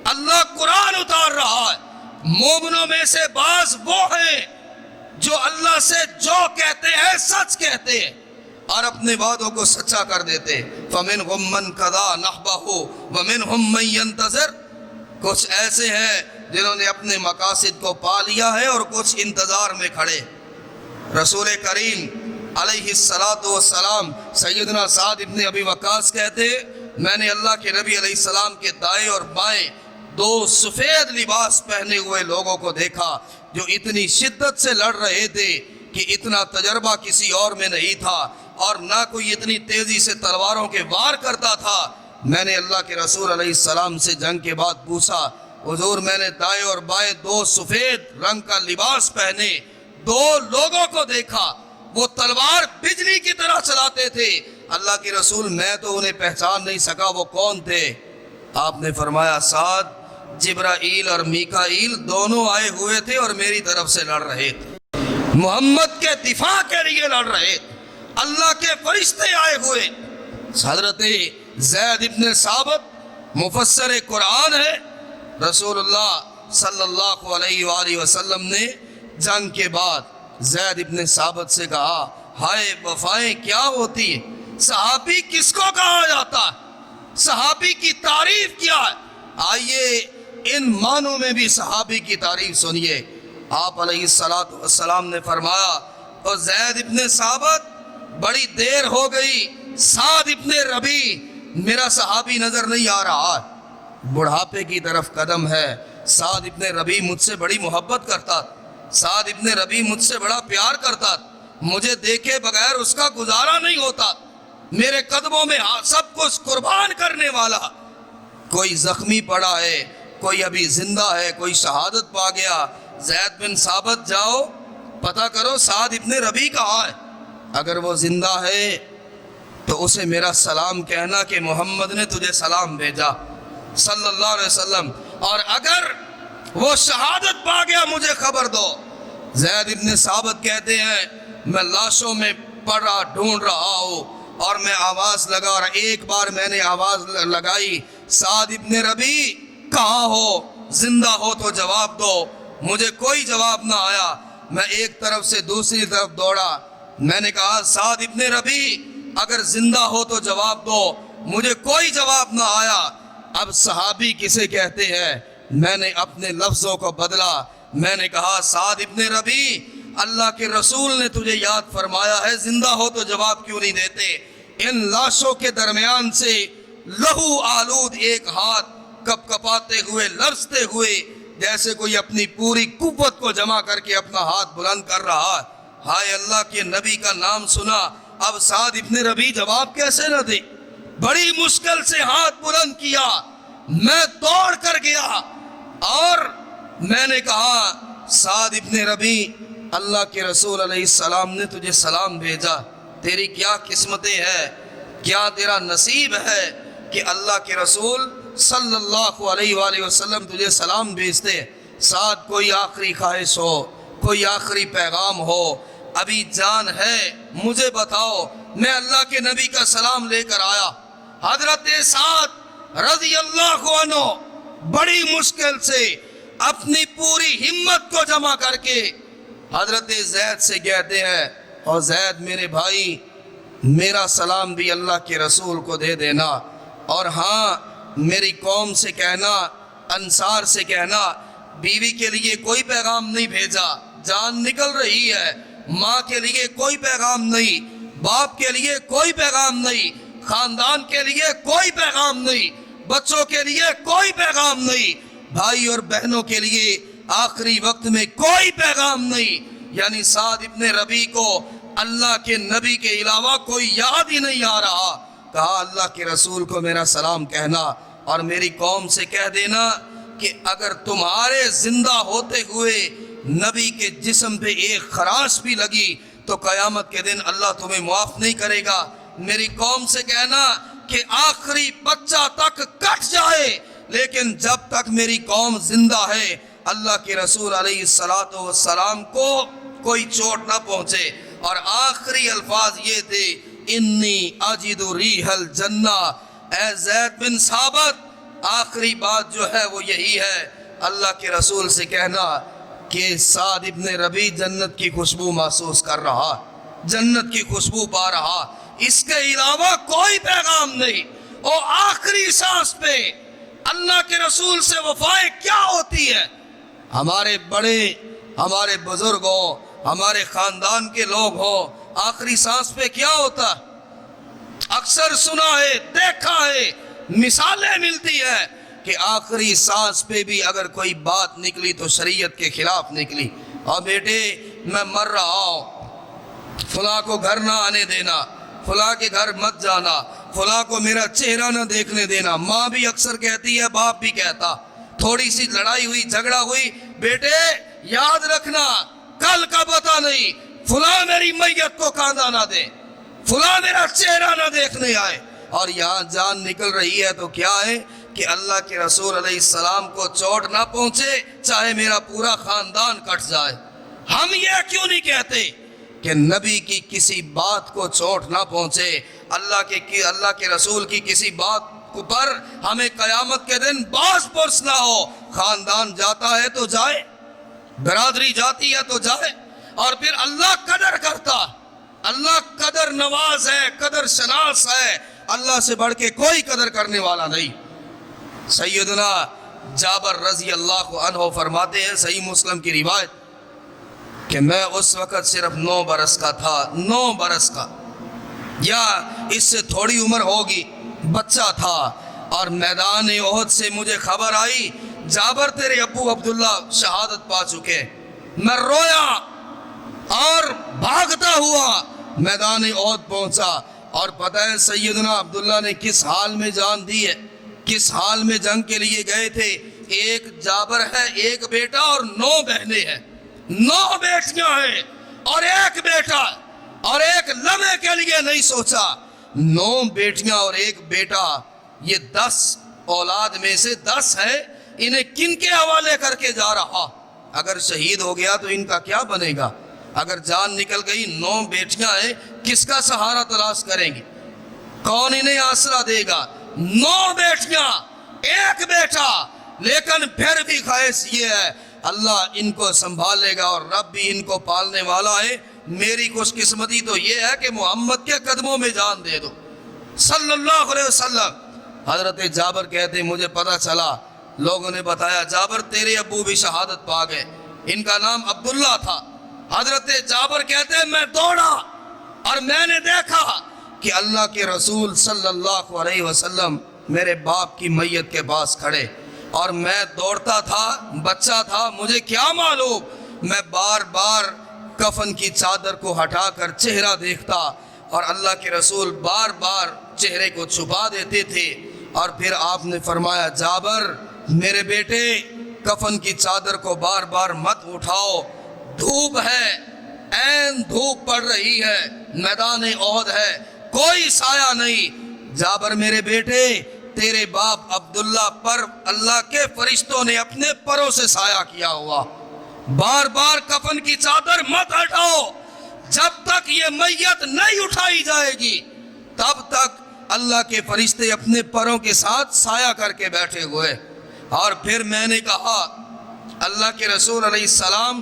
اللہ قرآن اتار رہا ہے، مومنوں میں سے بعض وہ ہیں جو اللہ سے جو کہتے ہیں سچ کہتے ہیں اور اپنے وعدوں کو سچا کر دیتے۔ فَمِنْهُمْ مَنْ قَضَىٰ نَحْبَهُ وَمِنْهُمْ مَنْ يَنْتَظِرُ، کچھ ایسے ہیں جنہوں نے اپنے مقاصد کو پا لیا ہے اور کچھ انتظار میں کھڑے۔ رسول کریم علیہ السلام سیدنا سعد ابن ابی وقاص کہتے میں نے اللہ کے نبی علیہ السلام کے دائیں اور بائیں دو سفید لباس پہنے ہوئے لوگوں کو دیکھا جو اتنی شدت سے لڑ رہے تھے کہ اتنا تجربہ کسی اور میں نہیں تھا اور نہ کوئی اتنی تیزی سے تلواروں کے وار کرتا تھا۔ میں نے اللہ کے رسول علیہ السلام سے جنگ کے بعد پوچھا حضور میں نے دائیں اور بائیں دو سفید رنگ کا لباس پہنے دو لوگوں کو دیکھا، وہ تلوار بجلی کی طرح چلاتے تھے، اللہ کے رسول میں تو انہیں پہچان نہیں سکا وہ کون تھے۔ آپ نے فرمایا سعد جبرائیل اور میکائیل دونوں آئے ہوئے تھے اور میری طرف سے لڑ رہے تھے، محمد کے دفاع کے لیے لڑ رہے تھے، اللہ کے فرشتے آئے ہوئے۔ حضرت زید ابن ثابت مفسر قرآن ہے، رسول اللہ صلی اللہ علیہ وآلہ وسلم نے جنگ کے بعد زید ابن ثابت سے کہا ہائے وفائیں کیا ہوتی ہے، صحابی کس کو کہا جاتا ہے، صحابی کی تعریف کیا ہے؟ آئیے ان معنوں میں بھی صحابی کی تعریف سنیے۔ آپ علیہ السلام نے فرمایا اور زید ابن ثابت بڑی دیر ہو گئی، سعد ابن ربی میرا صحابی نظر نہیں آ رہا، بڑھاپے کی طرف قدم ہے، سعد ابن ربی مجھ سے بڑی محبت کرتا، سعد ابن ربی مجھ سے بڑا پیار کرتا، مجھے دیکھے بغیر اس کا گزارا نہیں ہوتا، میرے قدموں میں سب کچھ قربان کرنے والا۔ کوئی زخمی پڑا ہے، کوئی ابھی زندہ ہے، کوئی شہادت پا گیا، زید بن ثابت جاؤ پتہ کرو سعد ابن ربی کہاں ہے، اگر وہ زندہ ہے تو اسے میرا سلام کہنا کہ محمد نے تجھے سلام بھیجا صلی اللہ علیہ وسلم، اور اگر وہ شہادت پا گیا مجھے خبر دو۔ زید ابن ثابت کہتے ہیں میں لاشوں میں پڑا ڈھونڈ رہا ہوں اور میں آواز لگا، اور ایک بار میں نے آواز لگائی سعد ابن ربی کہاں ہو، زندہ ہو تو جواب دو، مجھے کوئی جواب نہ آیا۔ میں ایک طرف سے دوسری طرف دوڑا، میں نے کہا سعد ابن ربی اگر زندہ ہو تو جواب دو، مجھے کوئی جواب نہ آیا۔ اب صحابی کسے کہتے ہیں، میں نے اپنے لفظوں کو بدلا، میں نے کہا سعد ابن ربی اللہ کے رسول نے تجھے یاد فرمایا ہے، زندہ ہو تو جواب کیوں نہیں دیتے؟ ان لاشوں کے درمیان سے لہو آلود ایک ہاتھ کپ کپاتے ہوئے لرزتے ہوئے جیسے کوئی اپنی پوری قوت کو جمع کر کے اپنا ہاتھ بلند کر رہا، ہائے اللہ کے نبی کا نام سنا، اب سعد ابن ربی جواب کیسے نہ دے؟ بڑی مشکل سے ہاتھ بلند کیا، میں دوڑ کر گیا اور میں نے کہا سعد ابن ربی اللہ کے رسول علیہ السلام نے تجھے سلام بھیجا، تیری کیا قسمتیں ہے، کیا تیرا نصیب ہے کہ اللہ کے رسول صلی اللہ علیہ وآلہ وسلم تجھے سلام بھیجتے۔ سعد کوئی آخری خواہش ہو، کوئی آخری پیغام ہو، ابھی جان ہے مجھے بتاؤ، میں اللہ کے نبی کا سلام لے کر آیا۔ حضرت سعد رضی اللہ عنہ بڑی مشکل سے اپنی پوری ہمت کو جمع کر کے حضرت زید سے کہتے ہیں، اور زید میرے بھائی میرا سلام بھی اللہ کے رسول کو دے دینا، اور ہاں میری قوم سے کہنا، انصار سے کہنا بیوی کے لیے کوئی پیغام نہیں بھیجا، جان نکل رہی ہے، ماں کے لیے کوئی پیغام نہیں، باپ کے لیے کوئی پیغام نہیں، خاندان کے لیے کوئی پیغام نہیں، بچوں کے لیے کوئی پیغام نہیں، بھائی اور بہنوں کے لیے آخری وقت میں کوئی پیغام نہیں۔ یعنی سعد ابن ربی کو اللہ کے نبی کے علاوہ کوئی یاد ہی نہیں آ رہا۔ کہا اللہ کے رسول کو میرا سلام کہنا اور میری قوم سے کہہ دینا کہ اگر تمہارے زندہ ہوتے ہوئے نبی کے جسم پہ ایک خراش بھی لگی تو قیامت کے دن اللہ تمہیں معاف نہیں کرے گا۔ میری قوم سے کہنا کہ آخری بچہ تک کٹ جائے لیکن جب تک میری قوم زندہ ہے اللہ کے رسول علیہ السلام کو کوئی چوٹ نہ پہنچے۔ اور آخری الفاظ یہ تھے انی اجد ریح الجنہ، اے زید بن ثابت آخری بات جو ہے وہ یہی ہے، اللہ کے رسول سے کہنا کہ سعد ابن ربی جنت کی خوشبو محسوس کر رہا، جنت کی خوشبو پا رہا، اس کے علاوہ کوئی پیغام نہیں۔ اور آخری سانس پہ اللہ کے رسول سے وفائے کیا ہوتی ہے؟ ہمارے بڑے، ہمارے بزرگ ہوں، ہمارے خاندان کے لوگ ہوں، آخری سانس پہ کیا ہوتا؟ اکثر سنا ہے، دیکھا ہے، مثالیں ملتی ہیں کہ آخری سانس پہ بھی اگر کوئی بات نکلی تو شریعت کے خلاف نکلی، اور بیٹے میں مر رہا ہوں، فلاں کو گھر نہ آنے دینا، فلاں کے گھر مت جانا، فلاں کو میرا چہرہ نہ دیکھنے دینا۔ ماں بھی اکثر کہتی ہے، باپ بھی کہتا، تھوڑی سی لڑائی ہوئی، جھگڑا ہوئی، بیٹے یاد رکھنا کل کا پتہ نہیں، فلاں میری میت کو کاندھا نہ دے، فلاں میرا چہرہ نہ دیکھنے آئے۔ اور یہاں جان نکل رہی ہے تو کیا ہے کہ اللہ کے رسول علیہ السلام کو چوٹ نہ پہنچے چاہے میرا پورا خاندان کٹ جائے۔ ہم یہ کیوں نہیں کہتے کہ نبی کی کسی بات کو چوٹ نہ پہنچے، اللہ کے رسول کی کسی بات پر ہمیں قیامت کے دن باز پرس نہ ہو۔ خاندان جاتا ہے تو جائے، برادری جاتی ہے تو جائے، اور پھر اللہ قدر کرتا، اللہ قدر نواز ہے، قدر شناس ہے، اللہ سے بڑھ کے کوئی قدر کرنے والا نہیں۔ سیدنا جابر رضی اللہ عنہ فرماتے ہیں، صحیح مسلم کی روایت، کہ میں اس وقت صرف 9 برس کا تھا، 9 برس کا یا اس سے تھوڑی عمر ہوگی، بچہ تھا، اور میدان احد سے مجھے خبر آئی جابر تیرے ابو عبداللہ شہادت پا چکے۔ میں رویا اور بھاگتا ہوا میدان احد پہنچا. اور پتہ ہے سیدنا عبداللہ نے کس حال میں جان دی ہے, کس حال میں جنگ کے لیے گئے تھے. ایک جابر ہے, ایک بیٹا اور 9 بہنیں ہیں, 9 بیٹیاں ہیں اور ایک بیٹا, اور ایک لمحے کے لیے نہیں سوچا. 9 بیٹیاں اور ایک بیٹا, یہ 10 اولاد میں سے 10 ہے, انہیں کن کے حوالے کر کے جا رہا؟ اگر شہید ہو گیا تو ان کا کیا بنے گا؟ اگر جان نکل گئی, 9 بیٹیاں ہیں, کس کا سہارا تلاش کریں گی؟ کون انہیں آسرا دے گا؟ 9 بیٹیاں, ایک بیٹا, لیکن پھر بھی خواہش یہ ہے اللہ ان کو سنبھالے گا اور رب بھی ان کو پالنے والا ہے. میری خوش قسمتی تو یہ ہے کہ محمد کے قدموں میں جان دے دو صلی اللہ علیہ وسلم. حضرت جابر کہتے ہیں مجھے پتہ چلا, لوگوں نے بتایا جابر تیرے ابو بھی شہادت پا گئے. ان کا نام عبداللہ تھا. حضرت جابر کہتے ہیں میں دوڑا اور میں نے دیکھا کہ اللہ کے رسول صلی اللہ علیہ وسلم میرے باپ کی میت کے پاس کھڑے, اور میں دوڑتا تھا, بچہ تھا, مجھے کیا معلوم, میں بار بار کفن کی چادر کو ہٹا کر چہرہ دیکھتا اور اللہ کے رسول بار بار چہرے کو چھپا دیتے تھے. اور پھر آپ نے فرمایا جابر میرے بیٹے کفن کی چادر کو بار بار مت اٹھاؤ, دھوپ ہے, عین دھوپ پڑ رہی ہے, میدان احد ہے, کوئی سایہ نہیں. جابر میرے بیٹے تیرے باپ عبداللہ پر اللہ کے فرشتوں نے اپنے پروں سے سایہ کیا ہوا, بار بار کفن کی چادر مت ہٹاؤ, جب تک یہ میت نہیں اٹھائی جائے گی تب تک اللہ کے فرشتے اپنے پروں کے ساتھ سایہ کر کے بیٹھے ہوئے. اور پھر میں نے کہا اللہ کے رسول علیہ السلام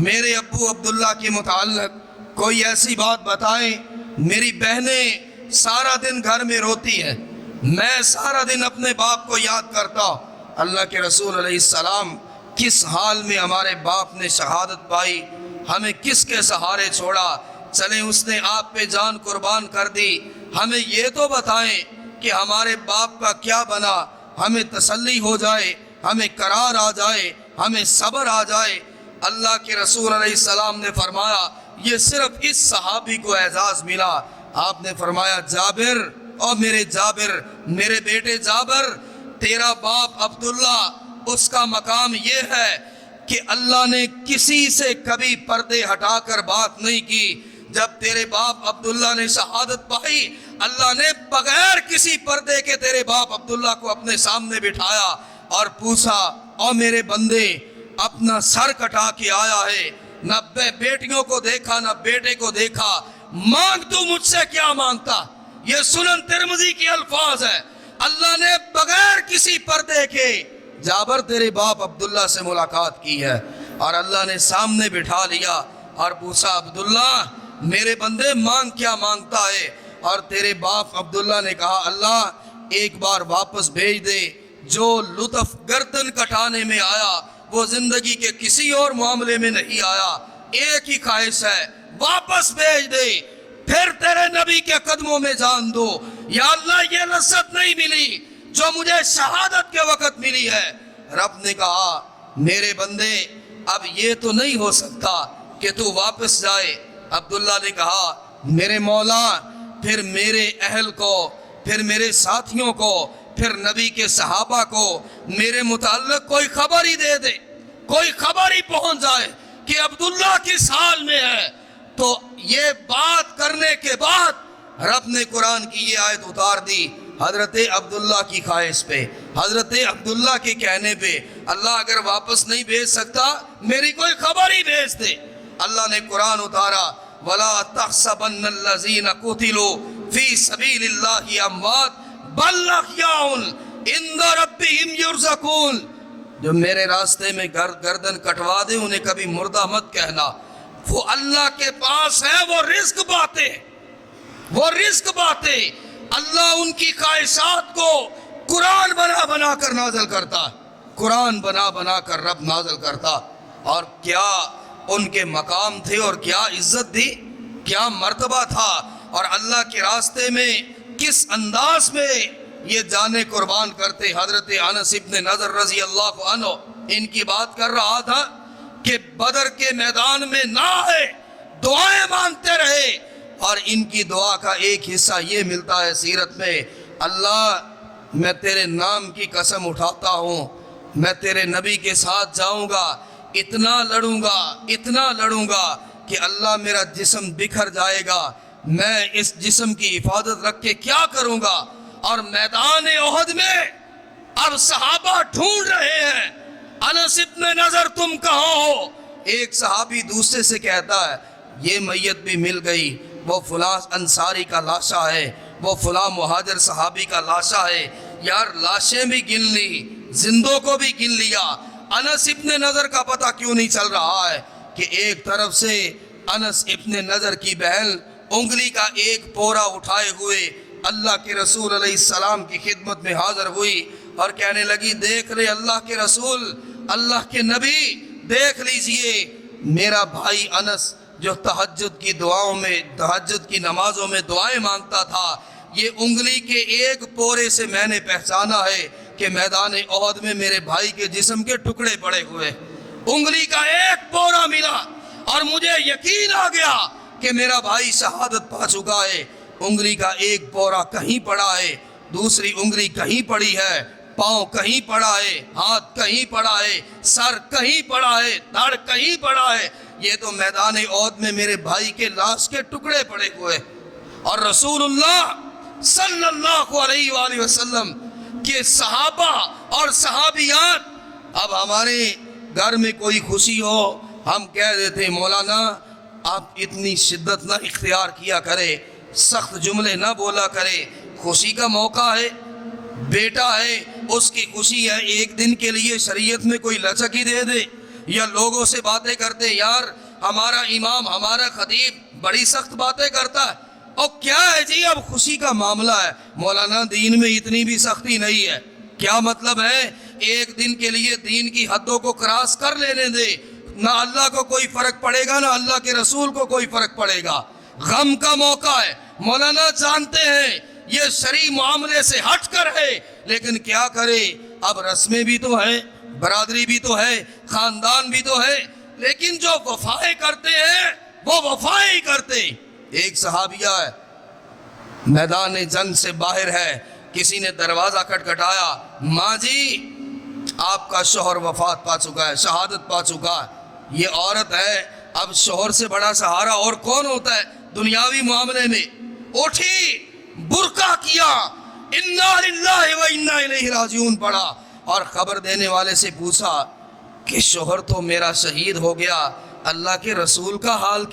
میرے ابو عبداللہ کے متعلق کوئی ایسی بات بتائیں. میری بہنیں سارا دن گھر میں روتی ہیں, میں سارا دن اپنے باپ کو یاد کرتا ہوں. اللہ کے رسول علیہ السلام کس حال میں ہمارے باپ نے شہادت پائی, ہمیں کس کے سہارے چھوڑا, چلیں اس نے آپ پہ جان قربان کر دی, ہمیں یہ تو بتائیں کہ ہمارے باپ کا کیا بنا, ہمیں تسلی ہو جائے, ہمیں قرار آ جائے, ہمیں صبر آ جائے. اللہ کے رسول علیہ السلام نے فرمایا یہ صرف اس صحابی کو اعزاز ملا. آپ نے فرمایا جابر, اور میرے جابر, میرے بیٹے جابر, تیرا باپ عبداللہ اس کا مقام یہ ہے کہ اللہ نے کسی سے کبھی پردے ہٹا کر بات نہیں کی. جب تیرے باپ عبداللہ نے شہادت پائی اللہ نے بغیر کسی پردے کے تیرے باپ عبداللہ کو اپنے سامنے بٹھایا اور پوچھا او میرے بندے اپنا سر کٹا کے آیا ہے, نہ بیٹیوں کو دیکھا نہ بیٹے کو دیکھا, مانگ تو مجھ سے کیا مانگتا. یہ سنن ترمذی کے الفاظ ہے. اللہ نے بغیر کسی پردے کے جابر تیرے باپ عبداللہ سے ملاقات کی ہے, اور اللہ نے سامنے بٹھا لیا اور پوچھا عبداللہ میرے بندے مانگ کیا مانگتا ہے. اور تیرے باپ عبداللہ نے کہا اللہ ایک بار واپس بھیج دے, جو لطف گردن کٹانے میں آیا وہ زندگی کے کسی اور معاملے میں نہیں آیا, ایک ہی خواہش ہے واپس بھیج دے, پھر تیرے نبی کے قدموں میں جان دو. یا اللہ یہ لذت نہیں ملی جو مجھے شہادت کے وقت ملی ہے. رب نے کہا میرے بندے اب یہ تو نہیں ہو سکتا کہ تو واپس جائے. عبداللہ نے کہا میرے مولا پھر میرے اہل کو, پھر میرے ساتھیوں کو, پھر نبی کے صحابہ کو میرے متعلق کوئی خبر ہی دے دے, کوئی خبر ہی پہنچ جائے کہ عبداللہ کس حال میں ہے. تو یہ بات کرنے کے بعد رب نے قرآن کی یہ آیت اتار دی حضرت عبداللہ کی خواہش پہ, حضرت عبداللہ کے کہنے پہ. اللہ اگر واپس نہیں بھیج سکتا میری کوئی خبر ہی بھیج دے. اللہ نے قرآن اتارا وَلَا تَحْسَبَنَّ الَّذِينَ قُتِلُوا فِي سَبِيلِ اللَّهِ أَمْوَاتٌ بَلْ أَحْيَاءٌ عِندَ رَبِّهِمْ يُرْزَقُونَ. جو میرے راستے میں گردن کٹوا دے انہیں کبھی مردہ مت کہنا, وہ اللہ کے پاس ہے, وہ رزق باتے, وہ رزق باتے. اللہ ان کی خواہشات کو قرآن بنا بنا کر نازل کرتا, قرآن بنا بنا کر رب نازل کرتا. اور کیا ان کے مقام تھے اور کیا عزت دی, کیا مرتبہ تھا, اور اللہ کے راستے میں کس انداز میں یہ جانیں قربان کرتے. حضرت انس ابن نضر رضی اللہ عنہ ان کی بات کر رہا تھا کہ بدر کے میدان میں نہ آئے، دعائیں مانگتے رہے، اور ان کی دعا کا ایک حصہ یہ ملتا ہے سیرت میں، اللہ میں تیرے نام کی قسم اٹھاتا ہوں، میں تیرے نبی کے ساتھ جاؤں گا، اتنا لڑوں گا کہ اللہ میرا جسم بکھر جائے گا، میں اس جسم کی حفاظت رکھ کے کیا کروں گا۔ اور میدان احد میں اب صحابہ ڈھونڈ رہے ہیں، انس ابن نضر تم کہاں ہو؟ ایک صحابی دوسرے سے کہتا ہے یہ میت بھی مل گئی، وہ فلاں انصاری کا لاشا ہے، وہ فلاں مہاجر صحابی کا لاشا ہے، یار لاشیں بھی گن لی، زندوں کو بھی گن لیا، انس ابن نضر کا پتہ کیوں نہیں چل رہا ہے؟ کہ ایک طرف سے انس ابن نضر کی بہن انگلی کا ایک پورا اٹھائے ہوئے اللہ کے رسول علیہ السلام کی خدمت میں حاضر ہوئی اور کہنے لگی دیکھ رہے اللہ کے رسول، اللہ کے نبی، دیکھ لیجئے میرا بھائی انس جو تہجد کی دعاؤں میں، تہجد کی نمازوں میں دعائیں مانگتا تھا، یہ انگلی کے ایک پورے سے میں نے پہچانا ہے کہ میدان احد میں میرے بھائی کے جسم کے ٹکڑے پڑے ہوئے، انگلی کا ایک پورا ملا اور مجھے یقین آ گیا کہ میرا بھائی شہادت پا چکا ہے۔ انگلی کا ایک پورا کہیں پڑا ہے، دوسری انگلی کہیں پڑی ہے، پاؤں کہیں پڑا ہے، ہاتھ کہیں پڑا ہے، سر کہیں پڑا ہے، دھڑ کہیں پڑا ہے، یہ تو میدان احد میں میرے بھائی کے لاش کے ٹکڑے پڑے ہوئے۔ اور رسول اللہ صلی اللہ علیہ وآلہ وسلم کے صحابہ اور صحابیات، اب ہمارے گھر میں کوئی خوشی ہو ہم کہہ دیتے مولانا آپ اتنی شدت نہ اختیار کیا کرے، سخت جملے نہ بولا کرے، خوشی کا موقع ہے، بیٹا ہے، اس کی خوشی ہے، ایک دن کے لیے شریعت میں کوئی لچک ہی دے دے، یا لوگوں سے باتیں کرتے یار ہمارا امام ہمارا خطیب بڑی سخت باتیں کرتا ہے، اور کیا ہے جی اب خوشی کا معاملہ ہے، مولانا دین میں اتنی بھی سختی نہیں ہے، کیا مطلب ہے ایک دن کے لیے دین کی حدوں کو کراس کر لینے دے، نہ اللہ کو کوئی فرق پڑے گا نہ اللہ کے رسول کو کوئی فرق پڑے گا، غم کا موقع ہے، مولانا جانتے ہیں یہ شرعی معاملے سے ہٹ کر ہے، لیکن کیا کرے اب رسمیں بھی تو ہیں، برادری بھی تو ہے، خاندان بھی تو ہے، لیکن جو وفائیں کرتے ہیں وہ وفائیں ہی کرتے۔ ایک صحابیہ ہے میدان جنگ سے باہر ہے، کسی نے دروازہ کھٹکھٹایا، ماں جی آپ کا شوہر وفات پا چکا ہے، شہادت پا چکا ہے، یہ عورت ہے، اب شوہر سے بڑا سہارا اور کون ہوتا ہے دنیاوی معاملے میں، اٹھی برقع کیا، انا للہ و انا الیہ راجعون پڑھا، اور خبر دینے والے سے پوچھا کہ شوہر تو میرا شہید ہو گیا، اللہ کے رسول کا حال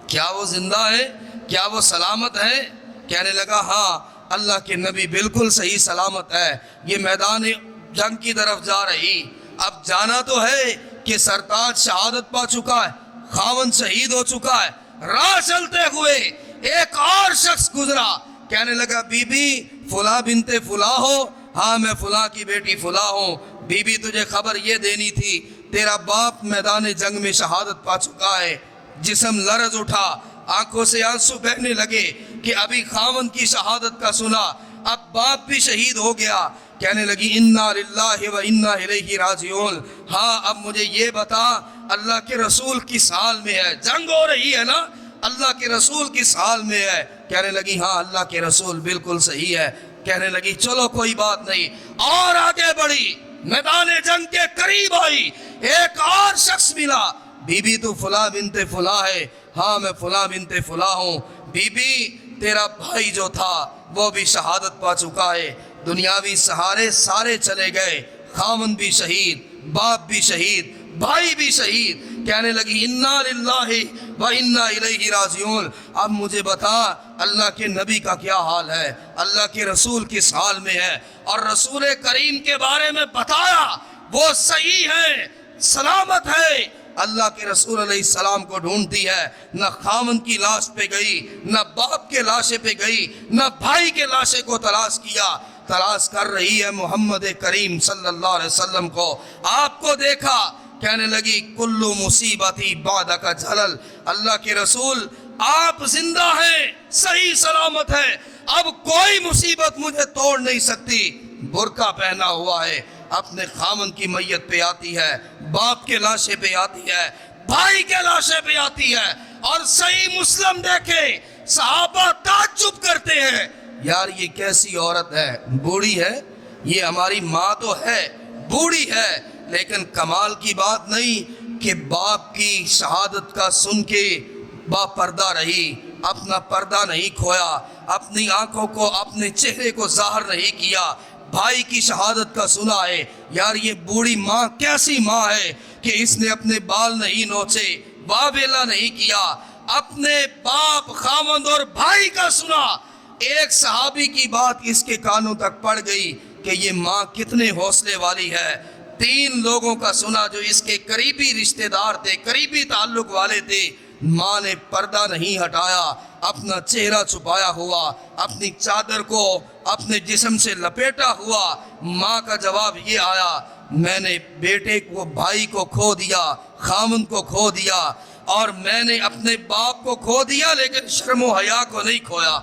کیا وہ زندہ ہے، کیا وہ سلامت ہے؟ کہنے لگا ہاں اللہ کے نبی بالکل صحیح سلامت ہے، یہ میدان جنگ کی طرف جا رہی، اب جانا تو ہے کہ سرتاج شہادت پا چکا ہے، خاوند شہید ہو چکا ہے، راہ چلتے ہوئے ایک اور شخص گزرا، کہنے لگا بی بی فلاں بنت فلاں ہو؟ ہاں میں فلاں کی بیٹی فلاں ہوں، بی بی تجھے خبر یہ دینی تھی تیرا باپ میدان جنگ میں شہادت پا چکا ہے۔ جسم لرز اٹھا، آنکھوں سے آنسو بہنے لگے کہ ابھی خاوند کی شہادت کا سنا، اب باپ بھی شہید ہو گیا، کہنے لگی انا للہ و انا الیہ راجعون، ہاں اب مجھے یہ بتا اللہ کے رسول کس حال میں ہے، جنگ ہو رہی ہے نا، اللہ کے رسول کس حال میں ہے؟ کہنے لگی ہاں اللہ کے رسول بالکل صحیح ہے، کہنے لگی چلو کوئی بات نہیں، اور آگے بڑھی، میدان جنگ کے قریب آئی، ایک اور شخص ملا، بی بی تو فلاں بنت فلاں ہے؟ ہاں میں فلاں بنت فلاں ہوں، بی بی تیرا بھائی جو تھا وہ بھی شہادت پا چکا ہے، دنیاوی سہارے سارے چلے گئے، خاوند بھی شہید، باپ بھی شہید، بھائی بھی شہید، کہنے لگی انا للہ و انا الیہ راجعون، اب مجھے بتا اللہ کے نبی کا کیا حال ہے، اللہ کے رسول کس حال میں ہے؟ اور رسول کریم کے بارے میں بتایا وہ صحیح ہے، سلامت ہے، اللہ کے رسول علیہ السلام کو ڈھونڈتی ہے، نہ خاوند کی لاش پہ گئی، نہ باپ کے لاشے پہ گئی، نہ بھائی کے لاشے کو تلاش کیا، تلاش کر رہی ہے محمد کریم صلی اللہ علیہ وسلم کو، آپ کو دیکھا، کہنے لگی کلو مصیبتی بعدک جلل، اللہ کے رسول آپ زندہ ہیں، صحیح سلامت ہے، اب کوئی مصیبت مجھے توڑ نہیں سکتی، برقع پہنا ہوا ہے، اپنے خامن کی میت پہ آتی ہے، باپ کے لاشے پہ آتی ہے، بھائی کے لاشے پہ آتی ہے، اور صحیح مسلم دیکھے صحابہ تعجب کرتے ہیں، یار یہ کیسی عورت ہے، بوڑھی ہے، یہ ہماری ماں تو ہے، بوڑھی ہے، لیکن کمال کی بات نہیں کہ باپ کی شہادت کا سن کے با پردہ رہی، اپنا پردہ نہیں کھویا، اپنی آنکھوں کو، اپنے چہرے کو ظاہر نہیں کیا، بھائی کی شہادت کا سنا ہے، یار یہ بوڑھی ماں کیسی ماں ہے کہ اس نے اپنے بال نہیں نوچے، واویلا نہیں کیا، اپنے باپ، خاوند اور بھائی کا سنا۔ ایک صحابی کی بات اس کے کانوں تک پڑ گئی کہ یہ ماں کتنے حوصلے والی ہے، 3 لوگوں کا سنا جو اس کے قریبی رشتہ دار تھے، قریبی تعلق والے تھے، ماں نے پردہ نہیں ہٹایا، اپنا چہرہ چھپایا ہوا، اپنی چادر کو اپنے جسم سے لپیٹا ہوا۔ ماں کا جواب یہ آیا، میں نے بیٹے کو، بھائی کو کھو دیا، خامن کو کھو دیا، اور میں نے اپنے باپ کو کھو دیا، لیکن شرم و حیا کو نہیں کھویا۔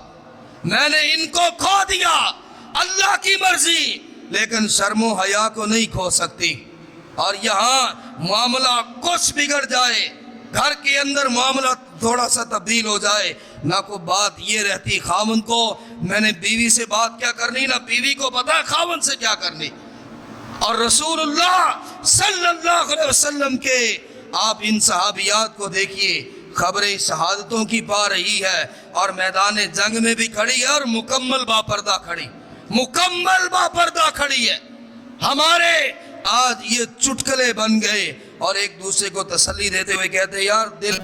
میں نے ان کو کھو دیا، اللہ کی مرضی، لیکن شرم و حیا کو نہیں کھو سکتی۔ اور یہاں معاملہ کچھ بگڑ جائے، گھر کے اندر معاملہ تھوڑا سا تبدیل ہو جائے، نہ کو بات یہ رہتی خاوند کو میں نے بیوی سے بات کیا کرنی، نہ بیوی کو پتا ہے خاوند سے کیا کرنی۔ اور رسول اللہ صلی اللہ علیہ وسلم کے آپ ان صحابیات کو دیکھیے، خبریں شہادتوں کی پا رہی ہے، اور میدان جنگ میں بھی کھڑی ہے، اور مکمل باپردہ کھڑی، مکمل باپردہ کھڑی ہے۔ ہمارے آج یہ چٹکلے بن گئے، اور ایک دوسرے کو تسلی دیتے ہوئے کہتے ہیں یار دل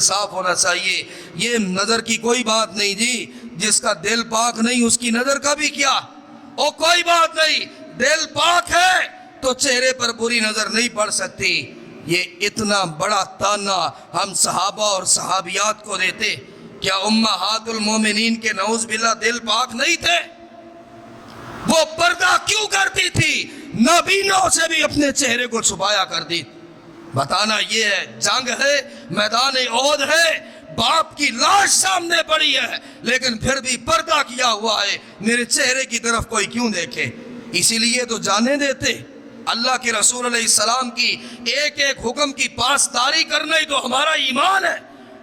صاف ہونا چاہیے، یہ نظر کی کوئی بات نہیں جی، جس کا دل پاک نہیں اس کی نظر کا بھی کیا، او کوئی بات نہیں، دل پاک ہے تو چہرے پر بری نظر نہیں پڑ سکتی۔ یہ اتنا بڑا تانا ہم صحابہ اور صحابیات کو دیتے، کیا امہات المومنین کے نعوذ باللہ دل پاک نہیں تھے؟ وہ پردہ کیوں کرتی تھی؟ نابینوں سے بھی اپنے چہرے کو چھپایا کرتی۔ بتانا یہ ہے، جنگ ہے، میدان عہد ہے، باپ کی لاش سامنے پڑی ہے، لیکن پھر بھی پردہ کیا ہوا ہے، میرے چہرے کی طرف کوئی کیوں دیکھے؟ اسی لیے تو جانے دیتے۔ اللہ کے رسول علیہ السلام کی ایک ایک حکم کی پاسداری کرنا ہی تو ہمارا ایمان ہے،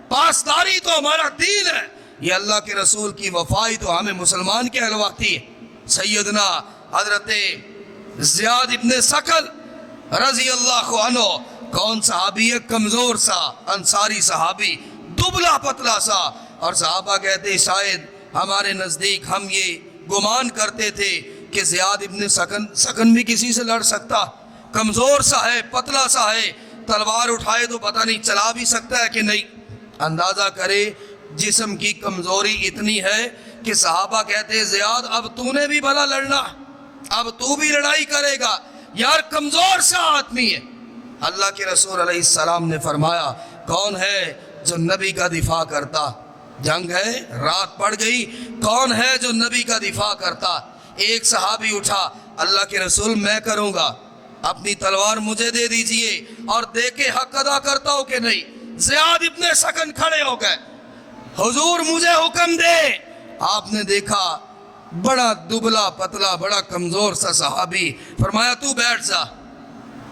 پاسداری تو ہمارا دین ہے، یہ اللہ کے رسول کی وفائی تو ہمیں مسلمان کہلواتی ہے۔ سیدنا حضرت زیاد ابن ثقل رضی اللہ عنہ، کون صحابی ہے؟ کمزور سا انصاری صحابی، دبلا پتلا سا، اور صحابہ کہتے شاید ہمارے نزدیک ہم یہ گمان کرتے تھے کہ زیاد ابن سکن بھی کسی سے لڑ سکتا، کمزور سا ہے، پتلا سا ہے، تلوار اٹھائے تو پتہ نہیں چلا بھی سکتا ہے کہ نہیں۔ اندازہ کرے جسم کی کمزوری اتنی ہے کہ صحابہ کہتے ہیں زیاد اب تو نے بھی بھلا لڑنا، اب تو بھی لڑائی کرے گا، یار کمزور سا آدمی ہے۔ اللہ کے رسول علیہ السلام نے فرمایا کون ہے جو نبی کا دفاع کرتا؟ جنگ ہے، رات پڑ گئی، کون ہے جو نبی کا دفاع کرتا؟ ایک صحابی اٹھا، اللہ کے رسول میں کروں گا، اپنی تلوار مجھے دے دیجئے اور دے کے حق ادا کرتا ہو کہ نہیں۔ زیاد ابن سکن کھڑے ہو گئے، حضور مجھے حکم دے۔ آپ نے دیکھا بڑا دبلا پتلا، بڑا کمزور سا صحابی، فرمایا تو بیٹھ جا،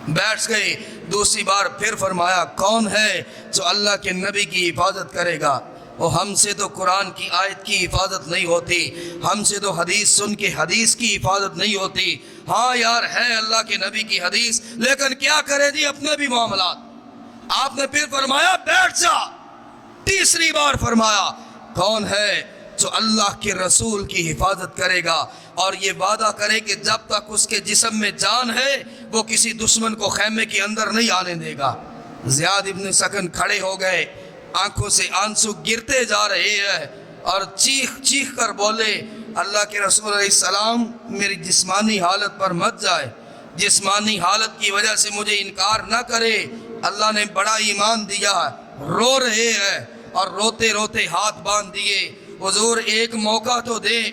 بیٹھ گئے۔ دوسری بار پھر فرمایا کون ہے جو اللہ کے نبی کی حفاظت کرے گا؟ وہ ہم سے تو قرآن کی آیت کی حفاظت نہیں ہوتی، ہم سے تو حدیث سن کے حدیث کی حفاظت نہیں ہوتی۔ ہاں یار ہے اللہ کے نبی کی حدیث، لیکن کیا کرے جی اپنے بھی معاملات۔ آپ نے پھر فرمایا بیٹھ جا۔ تیسری بار فرمایا کون ہے جو اللہ کے رسول کی حفاظت کرے گا اور یہ وعدہ کرے کہ جب تک اس کے جسم میں جان ہے وہ کسی دشمن کو خیمے کے اندر نہیں آنے دے گا۔ زیاد ابن سکن کھڑے ہو گئے، آنکھوں سے آنسو گرتے جا رہے ہیں، اور چیخ چیخ کر بولے اللہ کے رسول علیہ السلام میری جسمانی حالت پر مت جائے، جسمانی حالت کی وجہ سے مجھے انکار نہ کرے، اللہ نے بڑا ایمان دیا۔ رو رہے ہیں اور روتے روتے ہاتھ باندھ دیے، حضور ایک موقع تو دیں،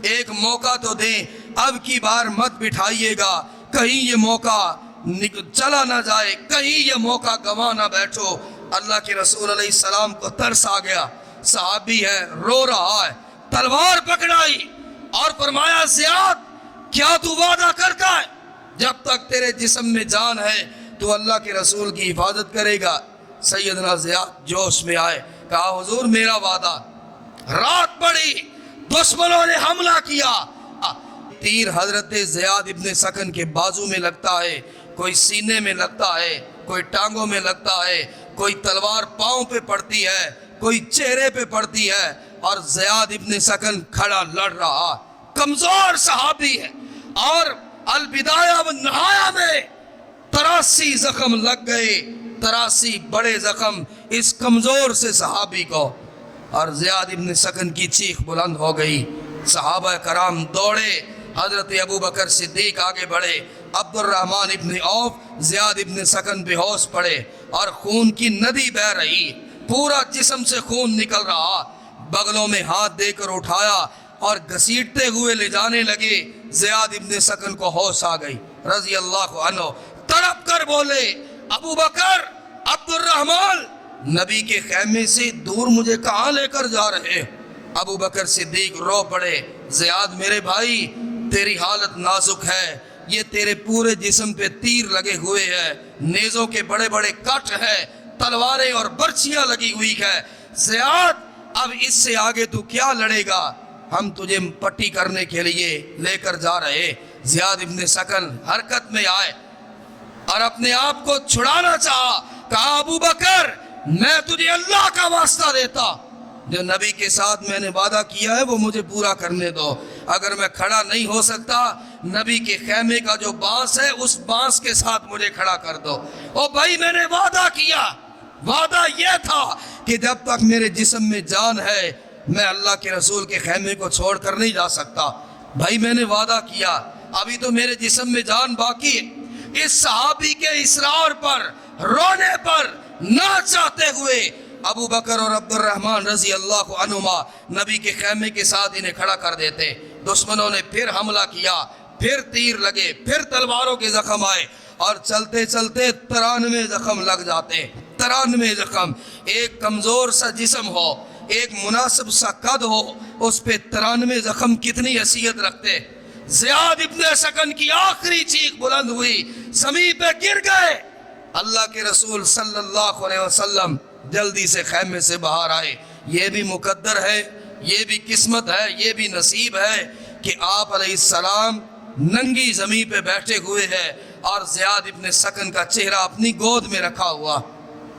ایک موقع تو دیں، اب کی بار مت بٹھائیے گا، کہیں یہ موقع چلا نہ جائے، کہیں یہ موقع گنوا نہ بیٹھو۔ اللہ کے رسول علیہ السلام کو ترس آ گیا، صحابی ہے رو رہا ہے، تلوار پکڑائی اور فرمایا زیاد کیا تو وعدہ کرتا ہے جب تک تیرے جسم میں جان ہے تو اللہ کے رسول کی حفاظت کرے گا۔ سیدنا زیاد جوش میں آئے، کہا حضور میرا وعدہ۔ رات پڑی، دشمنوں نے حملہ کیا، تیر حضرت زیاد ابن سکن کے بازو میں لگتا ہے، کوئی سینے میں لگتا ہے، کوئی ٹانگوں میں لگتا ہے، کوئی تلوار پاؤں پہ پڑتی ہے، کوئی چہرے پہ پڑتی ہے، اور زیاد ابن سکن کھڑا لڑ رہا، کمزور صحابی ہے، اور البدایہ والنہایہ میں 83 زخم لگ گئے، 83 بڑے زخم اس کمزور سے صحابی کو، اور زیاد ابن سکن کی چیخ بلند ہو گئی۔ صحابہ کرام دوڑے، حضرت ابو بکر صدیق آگے بڑھے، عبد الرحمن ابن عوف، زیاد ابن سکن بے ہوش پڑے، اور خون کی ندی بہہ رہی، پورا جسم سے خون نکل رہا، بغلوں میں ہاتھ دے کر اٹھایا اور گھسیٹتے ہوئے لے جانے لگے۔ زیاد ابن سکن کو ہوش آ گئی، رضی اللہ عنہ تڑپ کر بولے، ابو بکر، عبد الرحمن، نبی کے خیمے سے دور مجھے کہاں لے کر جا رہے؟ ابو بکر صدیق رو پڑے، زیاد میرے بھائی تیری حالت نازک ہے، یہ تیرے پورے جسم پہ تیر لگے ہوئے ہیں، نیزوں کے بڑے بڑے کٹ ہیں، تلواریں اور برچیاں لگی ہوئی ہیں، زیاد اب اس سے آگے تو کیا لڑے گا؟ ہم تجھے پٹی کرنے کے لیے لے کر جا رہے۔ زیاد ابن سکن حرکت میں آئے اور اپنے آپ کو چھڑانا چاہا، کہا ابو بکر میں تجھے اللہ کا واسطہ دیتا، جو نبی کے ساتھ میں نے وعدہ کیا ہے وہ مجھے پورا کرنے دو، اگر میں کھڑا نہیں ہو سکتا نبی کے خیمے کا جو بانس ہے اس بانس کے ساتھ مجھے کھڑا کر دو۔ او بھائی میں نے وعدہ کیا، وعدہ یہ تھا کہ جب تک میرے جسم میں جان ہے میں اللہ کے رسول کے خیمے کو چھوڑ کر نہیں جا سکتا، بھائی میں نے وعدہ کیا، ابھی تو میرے جسم میں جان باقی ہے۔ اس صحابی کے اصرار پر، رونے پر نہ چاہتے ہوئے ابو بکر اور عبد الرحمن رضی اللہ عنہما نبی کے خیمے کے ساتھ انہیں کھڑا کر دیتے۔ دشمنوں نے پھر حملہ کیا، پھر تیر لگے، پھر تلواروں کے زخم آئے، اور چلتے چلتے 93 زخم لگ جاتے، 93 زخم۔ ایک کمزور سا جسم ہو، ایک مناسب سا قد ہو، اس پہ 93 زخم کتنی حیثیت رکھتے۔ زیاد ابن سکن کی آخری چیخ بلند ہوئی، زمین پہ گر گئے۔ اللہ کے رسول صلی اللہ علیہ وسلم جلدی سے خیمے سے باہر آئے۔ یہ بھی مقدر ہے، یہ بھی قسمت ہے، یہ بھی نصیب ہے کہ آپ علیہ السلام ننگی زمین پہ بیٹھے ہوئے ہیں اور زیاد ابن سکن کا چہرہ اپنی گود میں رکھا ہوا۔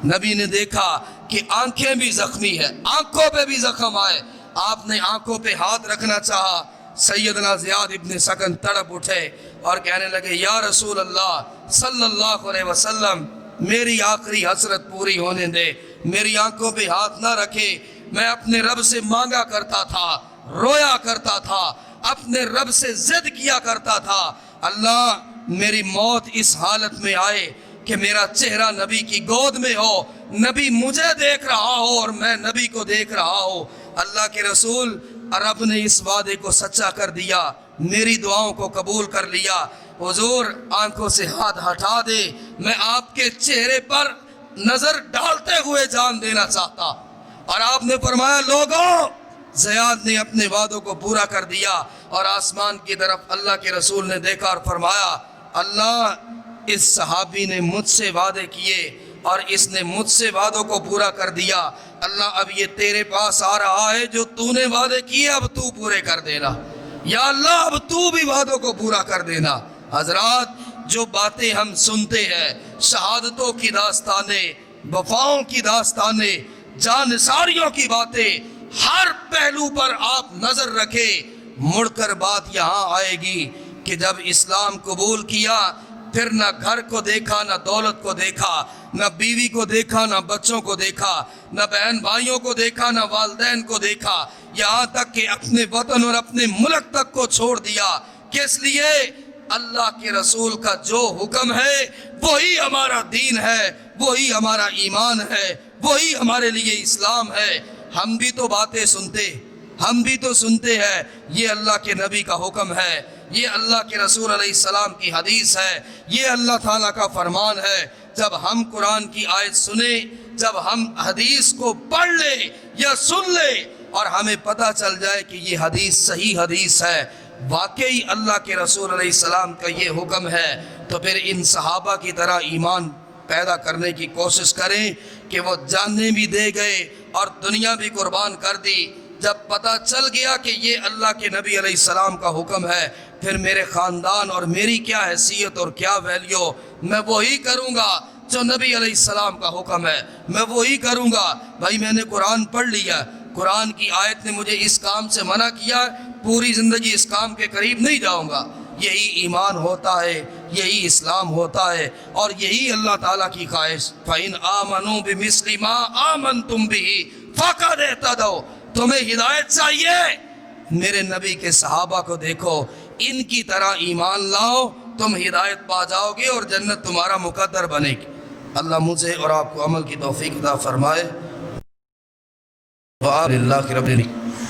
نبی نے دیکھا کہ آنکھیں بھی زخمی ہیں، آنکھوں پہ بھی زخم آئے، آپ نے آنکھوں پہ ہاتھ رکھنا چاہا۔ سیدنا زیاد ابن سکن تڑپ اٹھے اور کہنے لگے، یا رسول اللہ صلی اللہ علیہ وسلم میری آخری حسرت پوری ہونے دے، میری آنکھوں پہ ہاتھ نہ رکھے، میں اپنے رب سے مانگا کرتا تھا، رویا کرتا تھا، اپنے رب سے ضد کیا کرتا تھا، اللہ میری موت اس حالت میں آئے کہ میرا چہرہ نبی کی گود میں ہو، نبی مجھے دیکھ رہا ہو اور میں نبی کو دیکھ رہا ہو۔ اللہ کے رسول رب نے اس وعدے کو سچا کر دیا، میری دعاؤں کو قبول کر لیا۔ حضور آنکھوں سے ہاتھ ہٹا دے، میں آپ کے چہرے پر نظر ڈالتے ہوئے جان دینا چاہتا۔ اور آپ نے فرمایا، لوگوں زیاد نے اپنے وعدوں کو پورا کر دیا، اور آسمان کی طرف اللہ کے رسول نے دیکھا اور فرمایا، اللہ اس صحابی نے مجھ سے وعدے کیے اور اس نے مجھ سے وعدوں کو پورا کر دیا، اللہ اب یہ تیرے پاس آ رہا ہے، جو تو نے وعدے کیے اب تو پورے کر دینا، یا اللہ اب تو بھی وعدوں کو پورا کر دینا۔ حضرات جو باتیں ہم سنتے ہیں، شہادتوں کی داستانیں، وفاؤں کی داستانیں، جانثاریوں کی باتیں، ہر پہلو پر آپ نظر رکھیں، مڑ کر بات یہاں آئے گی کہ جب اسلام قبول کیا پھر نہ گھر کو دیکھا، نہ دولت کو دیکھا، نہ بیوی کو دیکھا، نہ بچوں کو دیکھا، نہ بہن بھائیوں کو دیکھا، نہ والدین کو دیکھا، یہاں تک کہ اپنے وطن اور اپنے ملک تک کو چھوڑ دیا۔ کس لیے؟ اللہ کے رسول کا جو حکم ہے وہی ہمارا دین ہے، وہی ہمارا ایمان ہے، وہی ہمارے لیے اسلام ہے۔ ہم بھی تو باتیں سنتے، ہم بھی تو سنتے ہیں، یہ اللہ کے نبی کا حکم ہے، یہ اللہ کے رسول علیہ السلام کی حدیث ہے، یہ اللہ تعالیٰ کا فرمان ہے۔ جب ہم قرآن کی آیت سنیں، جب ہم حدیث کو پڑھ لیں یا سن لیں اور ہمیں پتہ چل جائے کہ یہ حدیث صحیح حدیث ہے، واقعی اللہ کے رسول علیہ السلام کا یہ حکم ہے تو پھر ان صحابہ کی طرح ایمان پیدا کرنے کی کوشش کریں کہ وہ جانیں بھی دے گئے اور دنیا بھی قربان کر دی۔ جب پتہ چل گیا کہ یہ اللہ کے نبی علیہ السلام کا حکم ہے، پھر میرے خاندان اور میری کیا حیثیت اور کیا ویلیو، میں وہی کروں گا جو نبی علیہ السلام کا حکم ہے، میں وہی کروں گا۔ بھائی میں نے قرآن پڑھ لیا، قرآن کی آیت نے مجھے اس کام سے منع کیا، پوری زندگی اس کام کے قریب نہیں جاؤں گا۔ یہی ایمان ہوتا ہے، یہی اسلام ہوتا ہے، اور یہی اللہ تعالیٰ کی خواہش۔ فَإِنْ آمَنُوا بِمِثْلِ مَا آمَنْتُمْ بِهِ فَقَدِ اهْتَدَوْا۔ تمہیں ہدایت چاہیے، میرے نبی کے صحابہ کو دیکھو، ان کی طرح ایمان لاؤ، تم ہدایت پا جاؤ گے اور جنت تمہارا مقدر بنے گی۔ اللہ مجھے اور آپ کو عمل کی توفیق عطا فرمائے۔ وآل اللہ رب العالمین۔